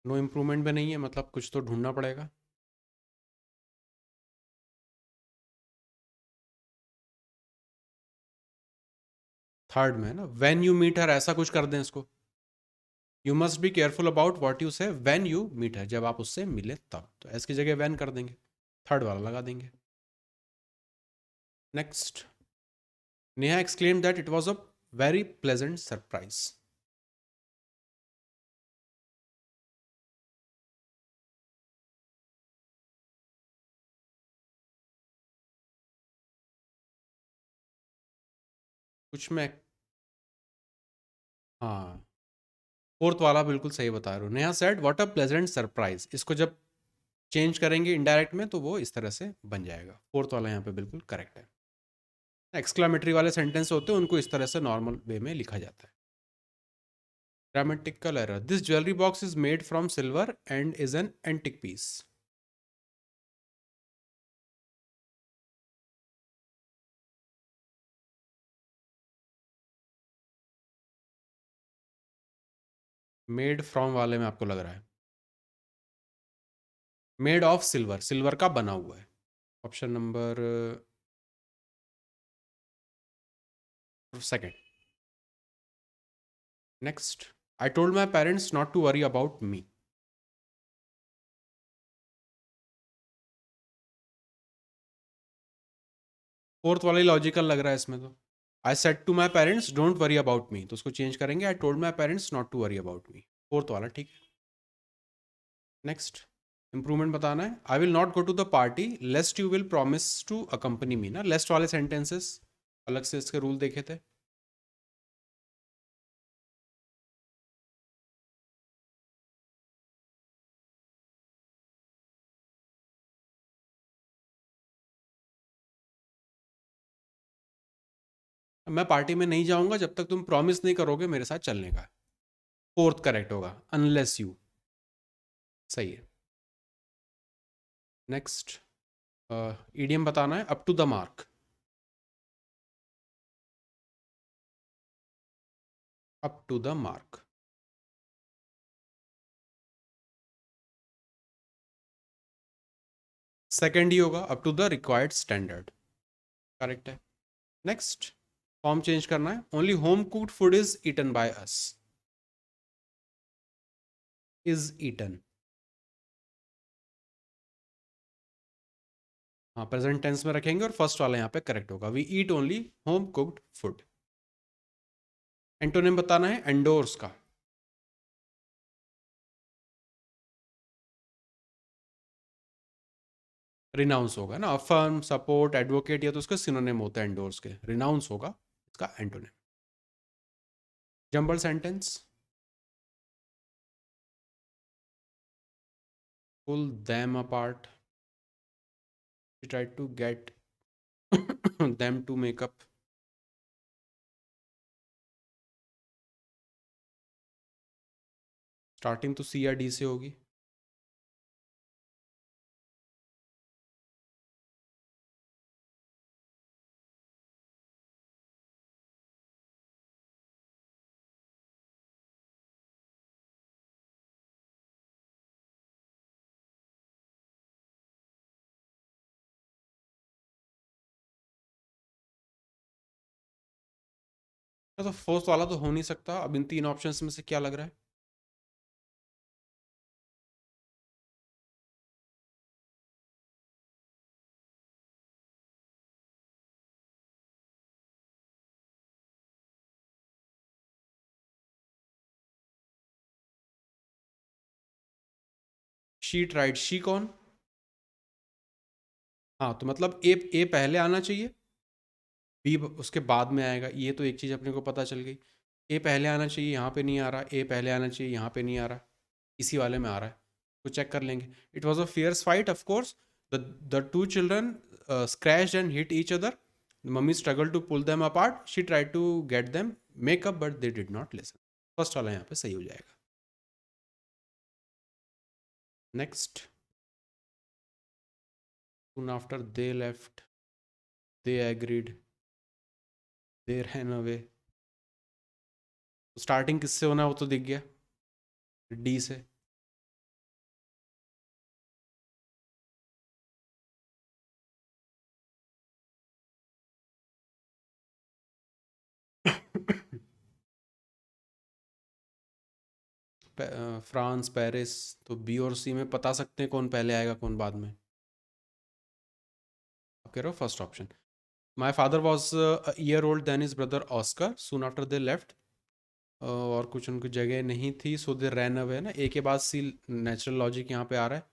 No improvement भी नहीं है, मतलब कुछ तो ढूंढना पड़ेगा। Third में है ना, व्हेन यू मीट हर, ऐसा कुछ कर दें इसको। You must be careful about what you से व्हेन यू मीट हर, जब आप उससे मिले तब, तो एस की जगह व्हेन कर देंगे, थर्ड वाला लगा देंगे। Next, Neha exclaim that it was a very pleasant surprise. कुछ में, हाँ, फोर्थ वाला बिल्कुल सही बता रहे हो। Neha said what a pleasant surprise, इसको जब चेंज करेंगे इनडायरेक्ट में तो वो इस तरह से बन जाएगा। फोर्थ वाला यहाँ पे बिल्कुल करेक्ट है। एक्सक्लामेटरी वाले सेंटेंस होते हैं उनको इस तरह से नॉर्मल वे में लिखा जाता है। Grammatical error, this jewellery box is made from silver and is an antique piece. Made from वाले में आपको लग रहा है मेड ऑफ सिल्वर, सिल्वर का बना हुआ है। Option number second. Next, I told my parents not to worry about me. Fourth वाला ही लॉजिकल लग रहा है इसमें तो। I said to my parents don't worry about me, तो उसको चेंज करेंगे, I told my parents not to worry about me. Fourth वाला ठीक है। नेक्स्ट, इंप्रूवमेंट बताना है। I will not go to the party lest you will promise to accompany मी, ना लेस्ट वाले सेंटेंसेस अलग से इसके रूल देखे थे। मैं पार्टी में नहीं जाऊंगा जब तक तुम प्रॉमिस नहीं करोगे मेरे साथ चलने का। फोर्थ करेक्ट होगा, अनलेस यू। सही है। नेक्स्ट, ईडियम बताना है, up to the mark. Up to the mark second ही होगा, up to the required standard. Correct है। नेक्स्ट, फॉर्म चेंज करना है। Only home cooked food is eaten by us. Is eaten, हाँ प्रेजेंट टेंस में रखेंगे और फर्स्ट वाला यहाँ पे करेक्ट होगा। We eat only home cooked food. Antonym बताना है एंडोर्स का। रिनाउंस होगा ना, अफर्म, सपोर्ट, एडवोकेट, या तो उसके सिनोनिम होता है एंडोर्स के, रिनाउंस होगा इसका antonym. Jumble sentence, pull them apart, she tried to get them to make up। Starting तो सी या डी से होगी। तो फोर्थ वाला तो हो नहीं सकता। अब इन तीन ऑप्शंस में से क्या लग रहा है? शी ट्राइड, शी कौन? हाँ तो मतलब ए पहले आना चाहिए, बी उसके बाद में आएगा, ये तो एक चीज़ अपने को पता चल गई। ए पहले आना चाहिए, यहाँ पे नहीं आ रहा। ए पहले आना चाहिए, यहाँ पे नहीं आ रहा, इसी वाले में आ रहा है। तो चेक कर लेंगे। It was a fierce fight, of course. The two children scratched and hit each other. Mummy struggled to pull them apart. She tried to get them make up, but they did not listen. First वाला यहाँ पे सही हो जाएगा। Next, soon after they left, they agreed, they ran away, starting किससे होना वो तो दिख गया, डी से। फ्रांस, पेरिस, तो बी और सी में बता सकते हैं कौन पहले आएगा कौन बाद में। आप कह रहे हो first option. My father was year old then his brother Oscar soon after they left, और कुछ उनकी जगह नहीं थी सो दे रैन अवे ना, ए के बाद सी, नेचुरल लॉजिक यहाँ पे आ रहा है,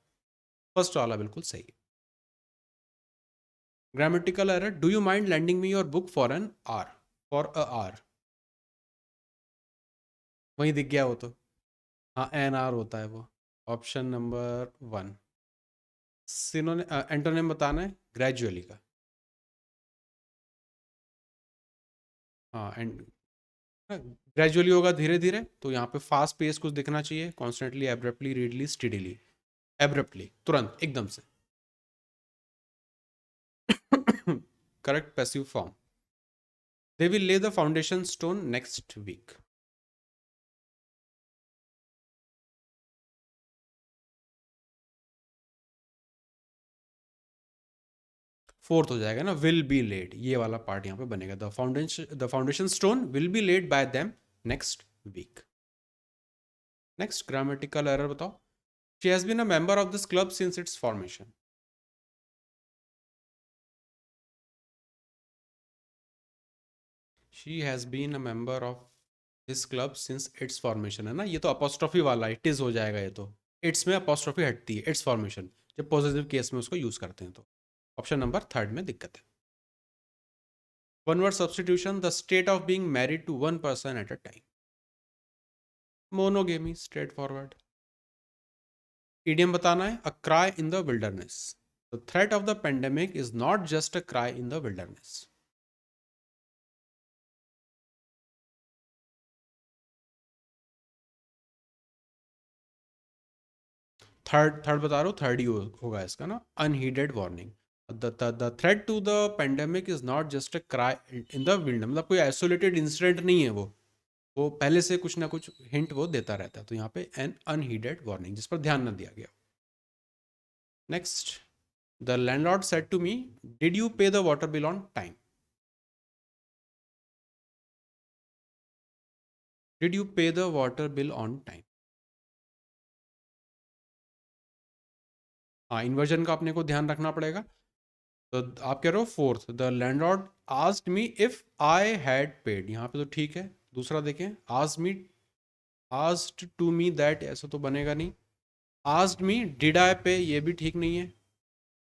फर्स्ट वाला बिल्कुल सही है। Grammatical error, do you mind lending me your book for an hour, for a hour, वहीं दिख गया वो तो। हाँ एन आर होता है वो, ऑप्शन नंबर 1। सिनोने एंटोनिम बताना है ग्रेजुअली का। हाँ एंड, ग्रेजुअली होगा धीरे धीरे, तो यहाँ पे फास्ट पेस कुछ दिखना चाहिए, constantly, abruptly, readily, steadily. Abruptly, तुरंत एकदम से। Correct passive form. They will lay the foundation stone next week. Fourth हो जाएगा ना, विल बी लेड, ये वाला पार्ट यहाँ पे बनेगा, the foundation stone will be laid by them next week. Next grammatical error बताओ। She has been a member of this club since its formation. She has been a member of this club since its formation है ना, ये तो apostrophe वाला it is हो जाएगा, ये तो इट्स में अपोस्ट्रॉफी हटती है, इट्स फॉर्मेशन, जब पॉजिटिव केस में उसको यूज करते हैं तो। ऑप्शन नंबर थर्ड में दिक्कत है। One word substitution, the state of being married to one person at a time. Monogamy, straightforward. Idiom बताना है, a cry in the wilderness, the threat of the pandemic is not just a cry in the wilderness. Third, third बता रहा हूँ, third ही होगा इसका ना, unheeded warning. The threat to the pandemic is not just a cry in the wilder, मतलब कोई isolated incident नहीं है वो पहले से कुछ ना कुछ हिंट वो देता रहता है, तो यहाँ पे एन अनहीडेड वार्निंग, जिस पर ध्यान न दिया गया। Next, the landlord said to me, did you pay the water bill on time. Did you pay the water bill on time. हाँ, इन्वर्जन का अपने को ध्यान रखना पड़ेगा। तो आप कह रहे हो fourth, the landlord asked me if I had paid, यहाँ पे तो ठीक है। दूसरा देखें, asked me, asked to me that, ऐसा तो बनेगा नहीं। आस्क्ड मी डिड आई पे, ये भी ठीक नहीं है।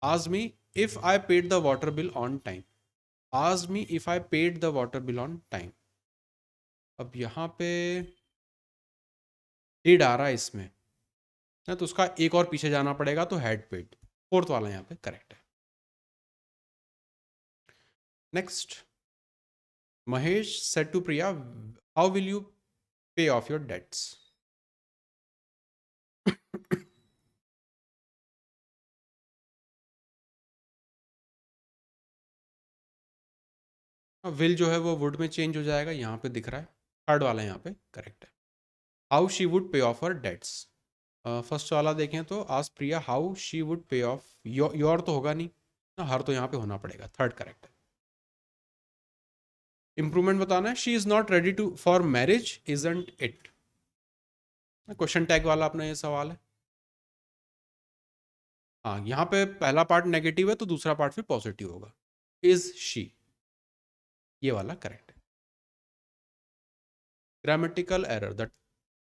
Asked me if I paid the water bill on time, asked me if I paid the water bill on time. अब यहाँ पे डिड आ रहा है इसमें ना, तो उसका एक और पीछे जाना पड़ेगा, तो हैड पेड, फोर्थ वाला यहाँ पे करेक्ट है। Next, Mahesh said to Priya, how will you pay off your debts. Will जो है वो वुड में चेंज हो जाएगा, यहाँ पे दिख रहा है, थर्ड वाला यहाँ पे करेक्ट है। हाउ शी वुड पे ऑफ हर डेट्स, फर्स्ट वाला देखें तो आज प्रिया हाउ शी वुड पे ऑफ, योर तो होगा नहीं ना, हर तो यहाँ पे होना पड़ेगा, थर्ड करेक्ट है। इंप्रूवमेंट बताना है, she is not ready to for marriage isn't it, question tag वाला अपना ये सवाल है। हाँ, यहाँ पे पहला पार्ट नेगेटिव है तो दूसरा पार्ट फिर पॉजिटिव होगा, इज शी, ये वाला करेक्ट है। Grammatical error,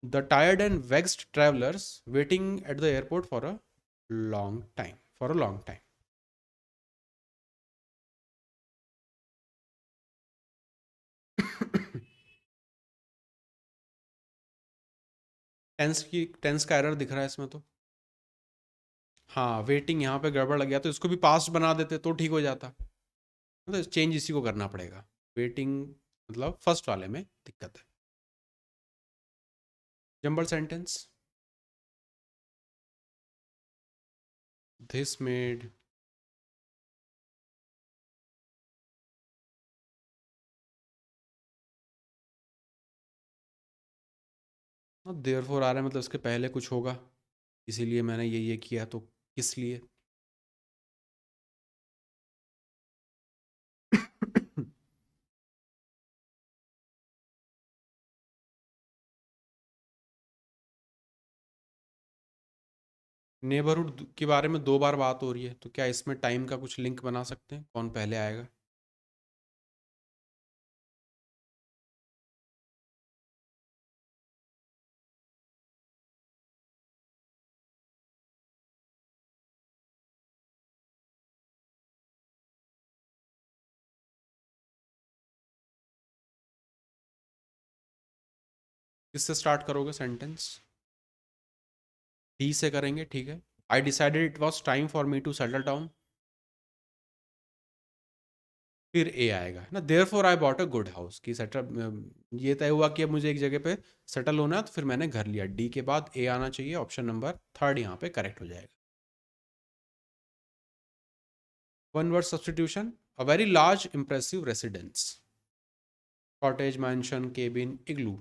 the tired and vexed travellers waiting at the airport for a long time, for a long time. Tense का एरर दिख रहा है इसमें तो। हाँ, वेटिंग यहाँ पे गड़बड़ लग गया, तो इसको भी पास्ट बना देते तो ठीक हो जाता, मतलब चेंज इसी को करना पड़ेगा। वेटिंग मतलब फर्स्ट वाले में दिक्कत है। Jumble sentence, this made, therefore आ रहा है मतलब इसके पहले कुछ होगा, इसीलिए मैंने ये किया, तो किस लिए? नेबरहुड के बारे में 2 बार बात हो रही है, तो क्या इसमें टाइम का कुछ लिंक बना सकते हैं, कौन पहले आएगा? किससे स्टार्ट करोगे सेंटेंस? डी से करेंगे, ठीक है। I decided it was time for me to settle down, फिर ए आएगा ना, therefore I bought a good house, की सेटल, ये तय हुआ कि अब मुझे एक जगह पे सेटल होना है, तो फिर मैंने घर लिया। डी के बाद ए आना चाहिए, ऑप्शन नंबर थर्ड यहाँ पे करेक्ट हो जाएगा। One word substitution, a very large impressive residence, cottage, mention, cabin, igloo.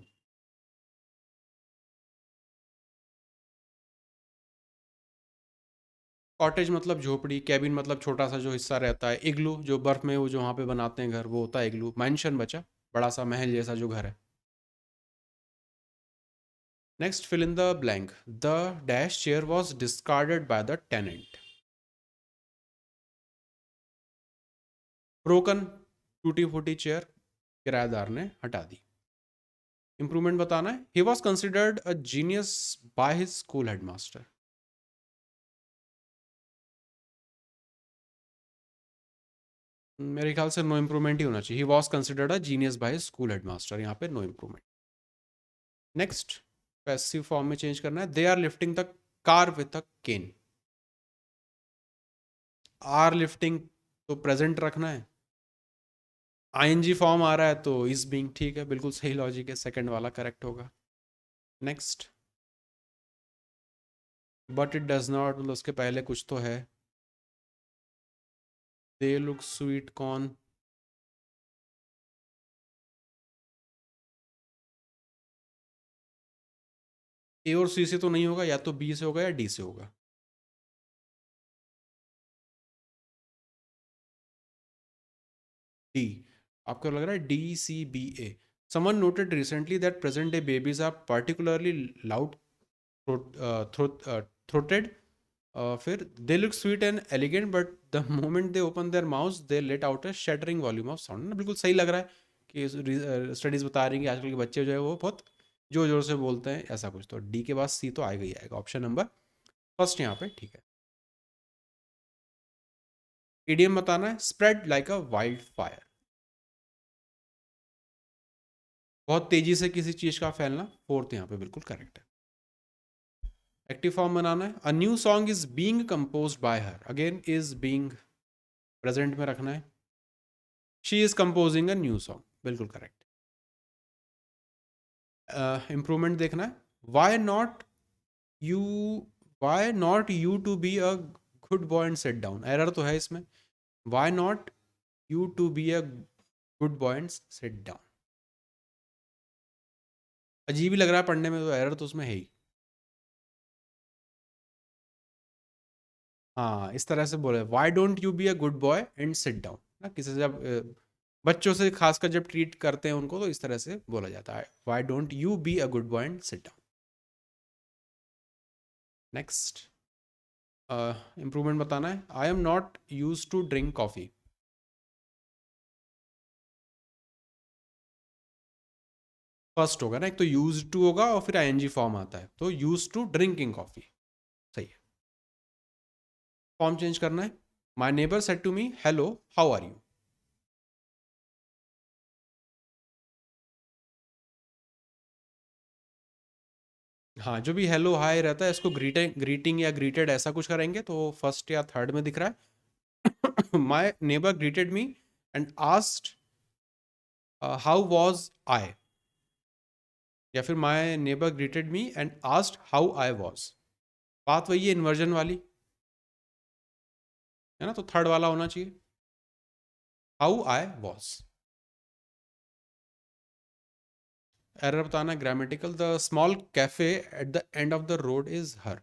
Cottage मतलब झोपड़ी, कैबिन मतलब छोटा सा जो हिस्सा रहता है, इग्लू जो बर्फ में वो जो वहाँ पे बनाते हैं घर, वो होता है इग्लू। मैंशन बचा बड़ा सा महल जैसा जो घर है। Next, fill in the blank, the dash chair was discarded by the tenant. Broken, टूटी फूटी चेयर, किराएदार ने हटा दी। इंप्रूवमेंट बताना है, he was considered a genius by his school headmaster. मेरे ख्याल से नो इंप्रूवमेंट ही होना चाहिए, he was considered a genius by his school headmaster, यहाँ पे no improvement. Next, passive form में चेंज करना है, they are lifting the car with a cane. Are lifting तो प्रेजेंट रखना है, आईएनजी फॉर्म आ रहा है तो इज बीइंग, ठीक है, बिल्कुल सही लॉजिक है, सेकंड वाला करेक्ट होगा। Next, but it does not, मतलब उसके पहले कुछ तो है। दे लुक स्वीट कॉर्न, ए और सी से तो नहीं होगा, या तो बी से होगा या डी से होगा। डी, आपको लग रहा है D C B A. Someone noted recently that present day babies are particularly loud throated, फिर they look sweet and elegant but the moment they open their mouth they let out a shattering volume of sound. ना बिल्कुल सही लग रहा है कि studies बता रही हैं कि आजकल के बच्चे जो है वो बहुत जोर जोर से बोलते हैं, ऐसा कुछ। तो डी के बाद सी तो आएगा ही आएगा, ऑप्शन नंबर फर्स्ट यहाँ पे ठीक है। इडियम बताना है, स्प्रेड लाइक अ वाइल्ड फायर, बहुत तेजी से किसी चीज का फैलना, फोर्थ यहाँ पे बिल्कुल करेक्ट है। एक्टिव फॉर्म बनाना है, a new song is being composed by her, again is being present में रखना है, she is composing a new song, बिल्कुल करेक्ट। इम्प्रूवमेंट देखना है, why not you, why not you to be a good boy and set down, error तो है इसमें, why not you to be a good boy and set down, अजीब ही लग रहा है पढ़ने में, तो एरर तो उसमें है ही। हाँ, इस तरह से बोले, Y don't you be a good boy and sit down, ना किसी से जब बच्चों से खासकर जब ट्रीट करते हैं उनको, तो इस तरह से बोला जाता है, why don't you be a good boy and sit down. Next, improvement बताना है, I am not use to drink coffee, first होगा ना, एक तो यूज टू होगा और फिर आईएनजी फॉर्म आता है, तो यूज टू ड्रिंकिंग कॉफ़ी, सही है। फॉर्म चेंज करना है, my neighbour said to me hello how are you, हाँ जो भी हेलो हाय रहता है इसको ग्रीटिंग ग्रीटिंग या ग्रीटेड ऐसा कुछ करेंगे, तो फर्स्ट या थर्ड में दिख रहा है। My neighbour greeted me and asked how was I, या फिर my neighbour greeted me and asked how I was, बात वही है इन्वर्जन वाली, है ना, तो थर्ड वाला होना चाहिए, हाउ आई वॉज। एरर बताना grammatical, the small cafe at the end of the road is her.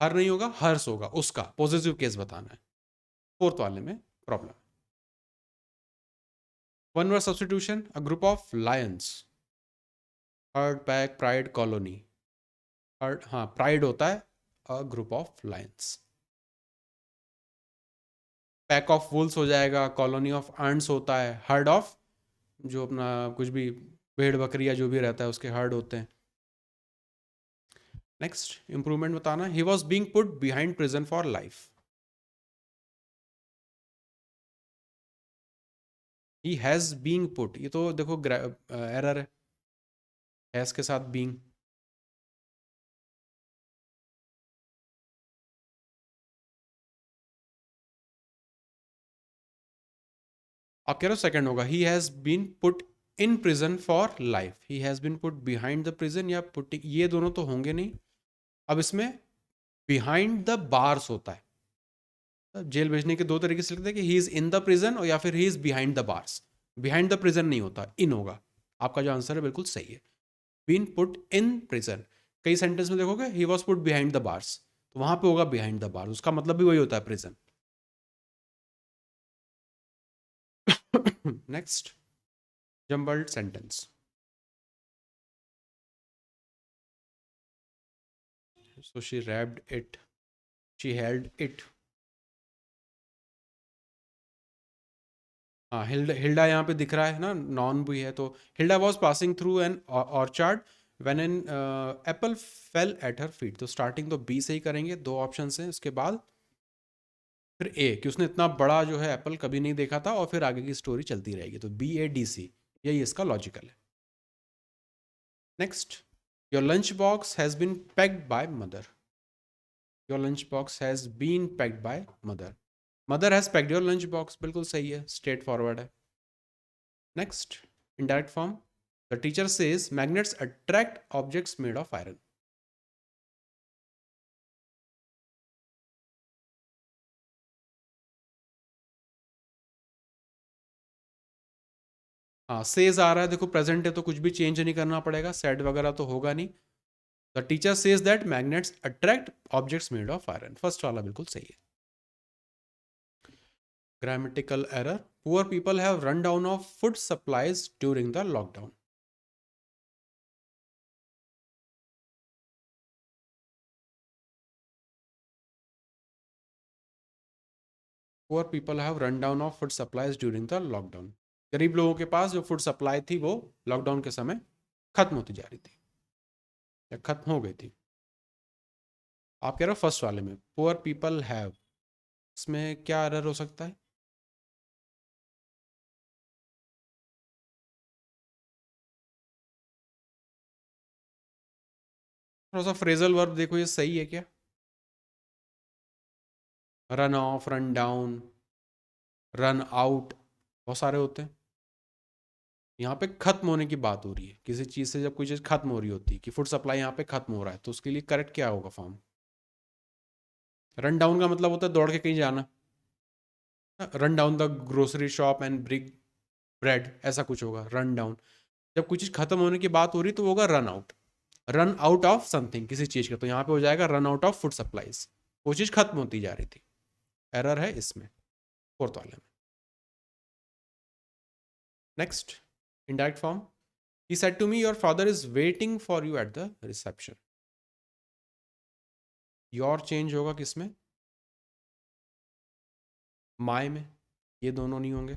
Her नहीं होगा, हर्स होगा, उसका पॉजिटिव केस बताना है। फोर्थ वाले में problem. One word substitution, a group of Lions, heard, pack, pride, colony. Heard, हाँ प्राइड होता है, अ group of Lions. Pack of Wolves हो जाएगा, कॉलोनी ऑफ आंट्स होता है, हर्ड ऑफ जो अपना कुछ भी भेड़ बकरी या जो भी रहता है उसके हर्ड होते हैं। नेक्स्ट इंप्रूवमेंट बताना, he was being put behind prison for life. He has being put, ये तो देखो एरर है, हैज के साथ बीइंग। आप कह रहे हो सेकंड होगा, he has been put in prison for life, he has been put behind the prison या पुटिंग, ये दोनों तो होंगे नहीं। अब इसमें बिहाइंड द बार्स होता है। जेल भेजने के दो तरीके से लिखते हैं कि he is in the prison और या फिर he is behind the bars. Behind the prison नहीं होता, इन होगा। आपका जो आंसर है बिल्कुल सही है, बीन पुट इन प्रिजन। कई सेंटेंस में देखोगे he was put behind the bars, तो वहां पे होगा बिहाइंड द बार्स, उसका मतलब भी वही होता है, prison. Next jumbled sentence. So she wrapped it. She held it. हाँ, हिल्डा यहाँ पे दिख रहा है ना, नॉन भी है, तो Hilda was passing through an orchard when an apple fail at her feet. तो स्टार्टिंग तो बी से ही करेंगे, दो ऑप्शन हैं, उसके बाद फिर ए कि उसने इतना बड़ा जो है एप्पल कभी नहीं देखा था, और फिर आगे की स्टोरी चलती रहेगी, तो बी ए डी सी, यही इसका लॉजिकल है। Next, your lunch box has been packed by mother. Your lunch box has been packed by mother, mother has packed your lunch box, बिल्कुल सही है, स्ट्रेट फॉरवर्ड है। Next indirect form, the teacher says magnets attract objects made of iron. हाँ, says आ रहा है, देखो present है तो कुछ भी चेंज नहीं करना पड़ेगा, सेड वगैरह तो होगा नहीं। The teacher says that magnets attract objects made of iron, first वाला बिल्कुल सही है। Grammatical error, poor people have run down of food supplies during the lockdown. Poor people have run down of food supplies during the lockdown, गरीब लोगों के पास जो food supply थी वो लॉकडाउन के समय खत्म होती जा रही थी या खत्म हो गई थी। आप कह रहे हो फर्स्ट वाले में पुअर पीपल हैव, इसमें क्या एरर हो सकता है? थोड़ा सा फ्रेजल वर्ब देखो, ये सही है क्या? Run of, run down, run out, बहुत सारे होते हैं। यहाँ पे खत्म होने की बात हो रही है, किसी चीज़ से जब कोई चीज़ खत्म हो रही होती है कि फूड सप्लाई यहाँ पे खत्म हो रहा है, तो उसके लिए करेक्ट क्या होगा फॉर्म? रन डाउन का मतलब होता है दौड़ के कहीं जाना, run down the grocery shop and brick bread, ऐसा कुछ होगा रन डाउन। जब कोई चीज़ खत्म होने की बात हो रही तो वो होगा run out, run out of something, किसी चीज़ का, तो यहाँ पे हो जाएगा run out of food supplies, वो चीज़ खत्म होती जा रही थी। एरर है इसमें, फोर्थ वाले में। Next indirect form, he said to me your father is waiting for you at the reception। your change होगा किसमें? my में, ये दोनों नहीं होंगे।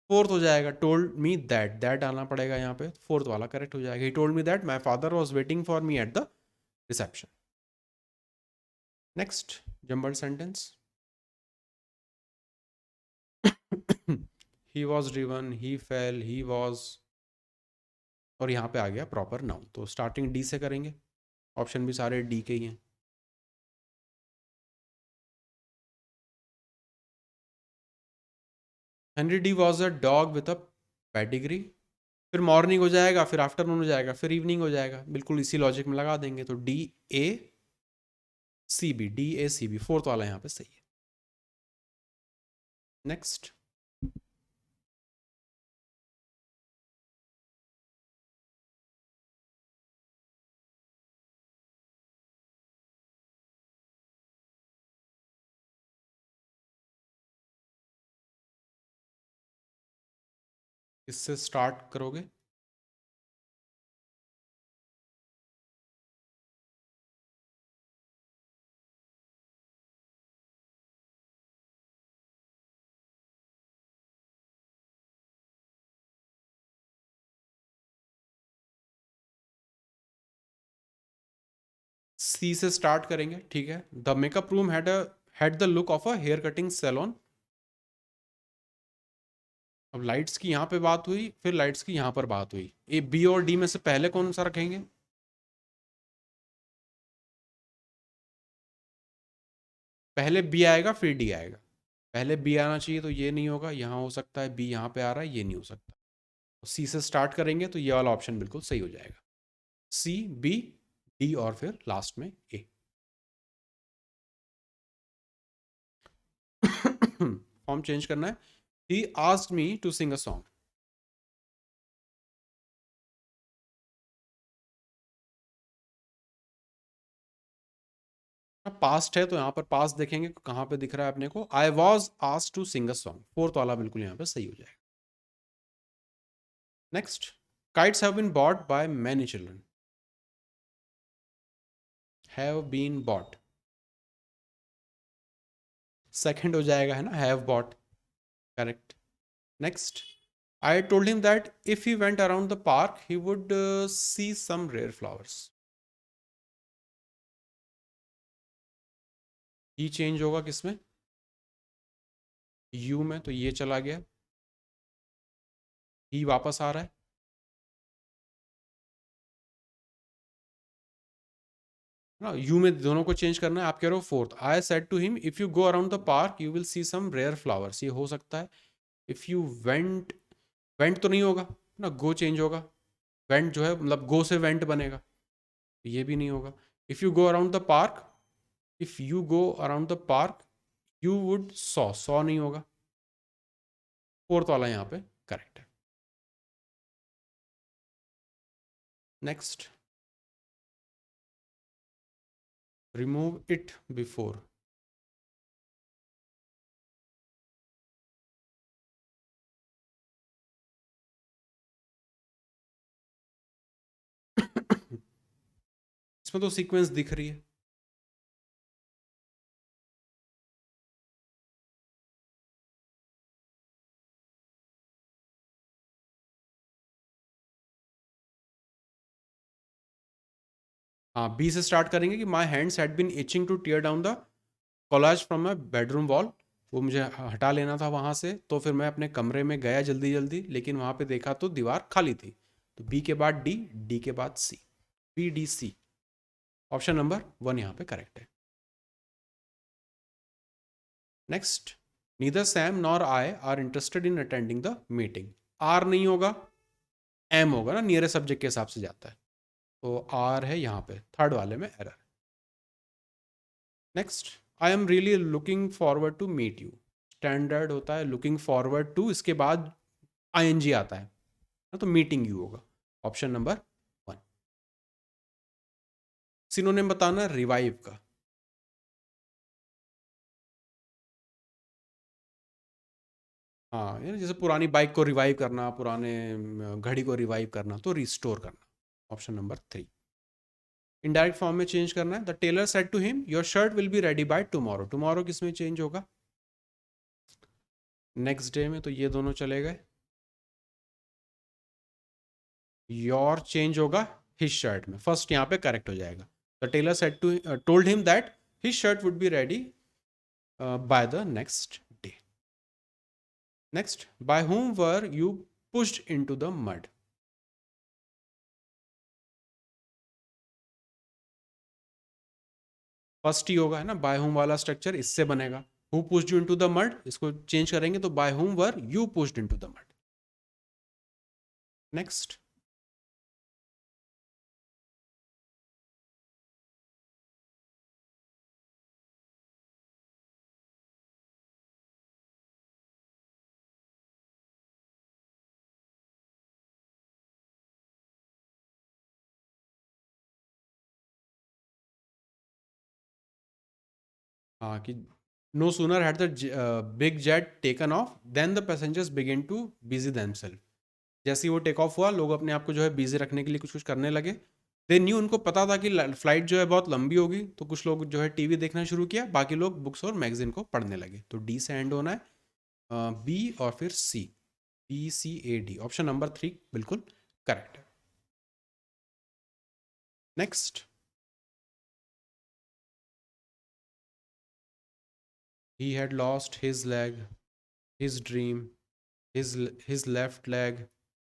फोर्थ हो जाएगा, टोल्ड मी दैट, दैट आना पड़ेगा यहाँ पे, फोर्थ वाला करेक्ट हो जाएगा, he told me that my father was waiting for me at the reception. Next jumble sentence, he was driven, he fail, he was, और यहाँ पे आ गया प्रॉपर नाउन, तो स्टार्टिंग डी से करेंगे, ऑप्शन भी सारे डी के ही हैं। Henry D was a dog with a pedigree, फिर मॉर्निंग हो जाएगा, फिर आफ्टरनून हो जाएगा, फिर इवनिंग हो जाएगा, बिल्कुल इसी लॉजिक में लगा देंगे, तो D A C B, D A C B, fourth वाला यहाँ पे सही है। नेक्स्ट, इससे स्टार्ट करोगे? सी से स्टार्ट करेंगे, ठीक है। The makeup room had the look of a hair cutting saloon. अब लाइट्स की यहाँ पे बात हुई, फिर लाइट्स की यहाँ पर बात हुई। ए बी और डी में से पहले कौन सा रखेंगे? पहले बी आएगा फिर डी आएगा। पहले बी आना चाहिए, तो ये नहीं होगा, यहाँ हो सकता है बी यहाँ पे आ रहा है, ये नहीं हो सकता। सी से स्टार्ट करेंगे तो ये वाला ऑप्शन बिल्कुल सही हो जाएगा। सी, बी, डी और फिर लास्ट में ए। फॉर्म चेंज करना है। He asked me to sing a song. Past है तो यहाँ पर पास्ट देखेंगे, कहाँ पे दिख रहा है अपने को? I was asked to sing a song, fourth वाला बिल्कुल यहाँ पे सही हो जाएगा। Next, kites have been bought by many children. Have been bought, second हो जाएगा, है ना, have bought, correct. Next, I told him that if he went around the park he would see some rare flowers. He change होगा किसमें? You में, तो ये चला गया, ही वापस आ रहा है ना। यू में दोनों को चेंज करना है। आप कह रहे हो fourth, I said to him if you go around the park you will see some rare flowers, ये हो सकता है। इफ यू वेंट, वेंट तो नहीं होगा ना, गो चेंज होगा। वेंट जो है मतलब गो से वेंट बनेगा, तो ये भी नहीं होगा। If you go around the park, if you go around the park you would saw नहीं होगा। फोर्थ वाला यहाँ पे करेक्ट है। Next, remove it before. इसमें तो सीक्वेंस दिख रही है। हाँ, बी से स्टार्ट करेंगे कि my hands had been itching to tear down the collage from my bedroom wall. वो मुझे हटा लेना था वहाँ से, तो फिर मैं अपने कमरे में गया जल्दी जल्दी, लेकिन वहाँ पे देखा तो दीवार खाली थी। तो बी के बाद डी, डी के बाद C, B D C, option number one यहाँ पे करेक्ट है। Next, neither Sam nor I are interested in attending the meeting. Are नहीं होगा, एम होगा ना, नियरेस्ट सब्जेक्ट के हिसाब से जाता है, तो आर है यहाँ पे, थर्ड वाले में error. Next, I am really looking forward to meet you. Standard होता है लुकिंग फॉरवर्ड टू, इसके बाद आईएनजी आता है, तो मीटिंग यू होगा, ऑप्शन नंबर वन। सिनोनिम बताना रिवाइव का। हाँ, ये जैसे पुरानी बाइक को रिवाइव करना, पुराने घड़ी को रिवाइव करना, तो रिस्टोर करना, option number three. Indirect form में चेंज करना है। The tailor said to him your shirt will be ready by tomorrow. Tomorrow किस में चेंज होगा? नेक्स्ट डे में, तो ये दोनों चले गए। योर चेंज होगा हिज शर्ट में, फर्स्ट यहाँ पे करेक्ट हो जाएगा। The tailor said to told him that his shirt would be ready by the next day. Next, by whom were you pushed into the mud. First ही होगा, है ना, बाय whom वाला स्ट्रक्चर इससे बनेगा। Who pushed you into the mud, इसको change करेंगे तो by whom were you pushed into the mud. Next, हाँ कि no sooner had the big jet taken off then the passengers begin to busy themselves. जैसे ही वो take off हुआ, लोग अपने आप को जो है बिजी रखने के लिए कुछ कुछ करने लगे। दे न्यू, उनको पता था कि फ्लाइट जो है बहुत लंबी होगी, तो कुछ लोग जो है टीवी देखना शुरू किया, बाकी लोग बुक्स और मैगजीन को पढ़ने लगे। तो डी से एंड होना है, बी और फिर सी, BCAD, ऑप्शन नंबर 3 बिल्कुल करेक्ट है। Next, he had lost his leg, his dream, his left leg,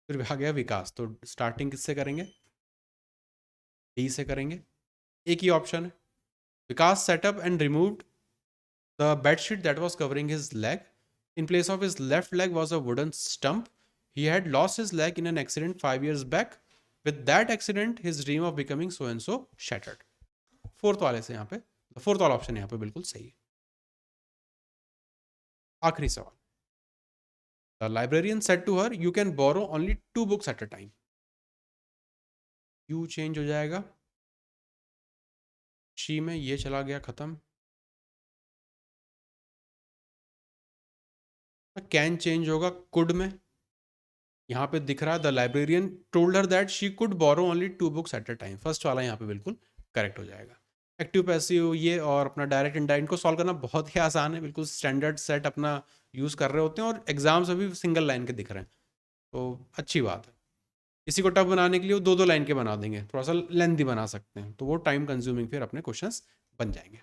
फिर आ गया विकास। तो स्टार्टिंग किससे करेंगे? डी से करेंगे, एक ही ऑप्शन है। Vikas sat up and removed the bedsheet that was covering his leg. In place of his left leg was a wooden stump. He had lost his leg in an accident 5 years back. With that accident, his dream of becoming so and so shattered. Fourth वाले से यहाँ पे, fourth वाला option यहाँ पे बिल्कुल सही है। आखिरी सवाल, the librarian said to her, you can borrow only 2 books at a time. You change हो जाएगा, शी में ये चला गया खत्म, कैन चेंज होगा कुड में। यहाँ पे दिख रहा है the librarian told her that she could borrow only 2 books at a time. First वाला यहाँ पे बिल्कुल करेक्ट हो जाएगा। एक्टिव पैसिव ये और अपना डायरेक्ट इनडायरेक्ट को सॉल्व करना बहुत ही आसान है, बिल्कुल स्टैंडर्ड सेट अपना यूज़ कर रहे होते हैं, और एग्जाम्स अभी सिंगल लाइन के दिख रहे हैं, तो अच्छी बात है। इसी को टफ बनाने के लिए वो 2-2 लाइन के बना देंगे, थोड़ा सा लेंथी बना सकते हैं, तो वो टाइम कंज्यूमिंग फिर अपने क्वेश्चंस बन जाएंगे।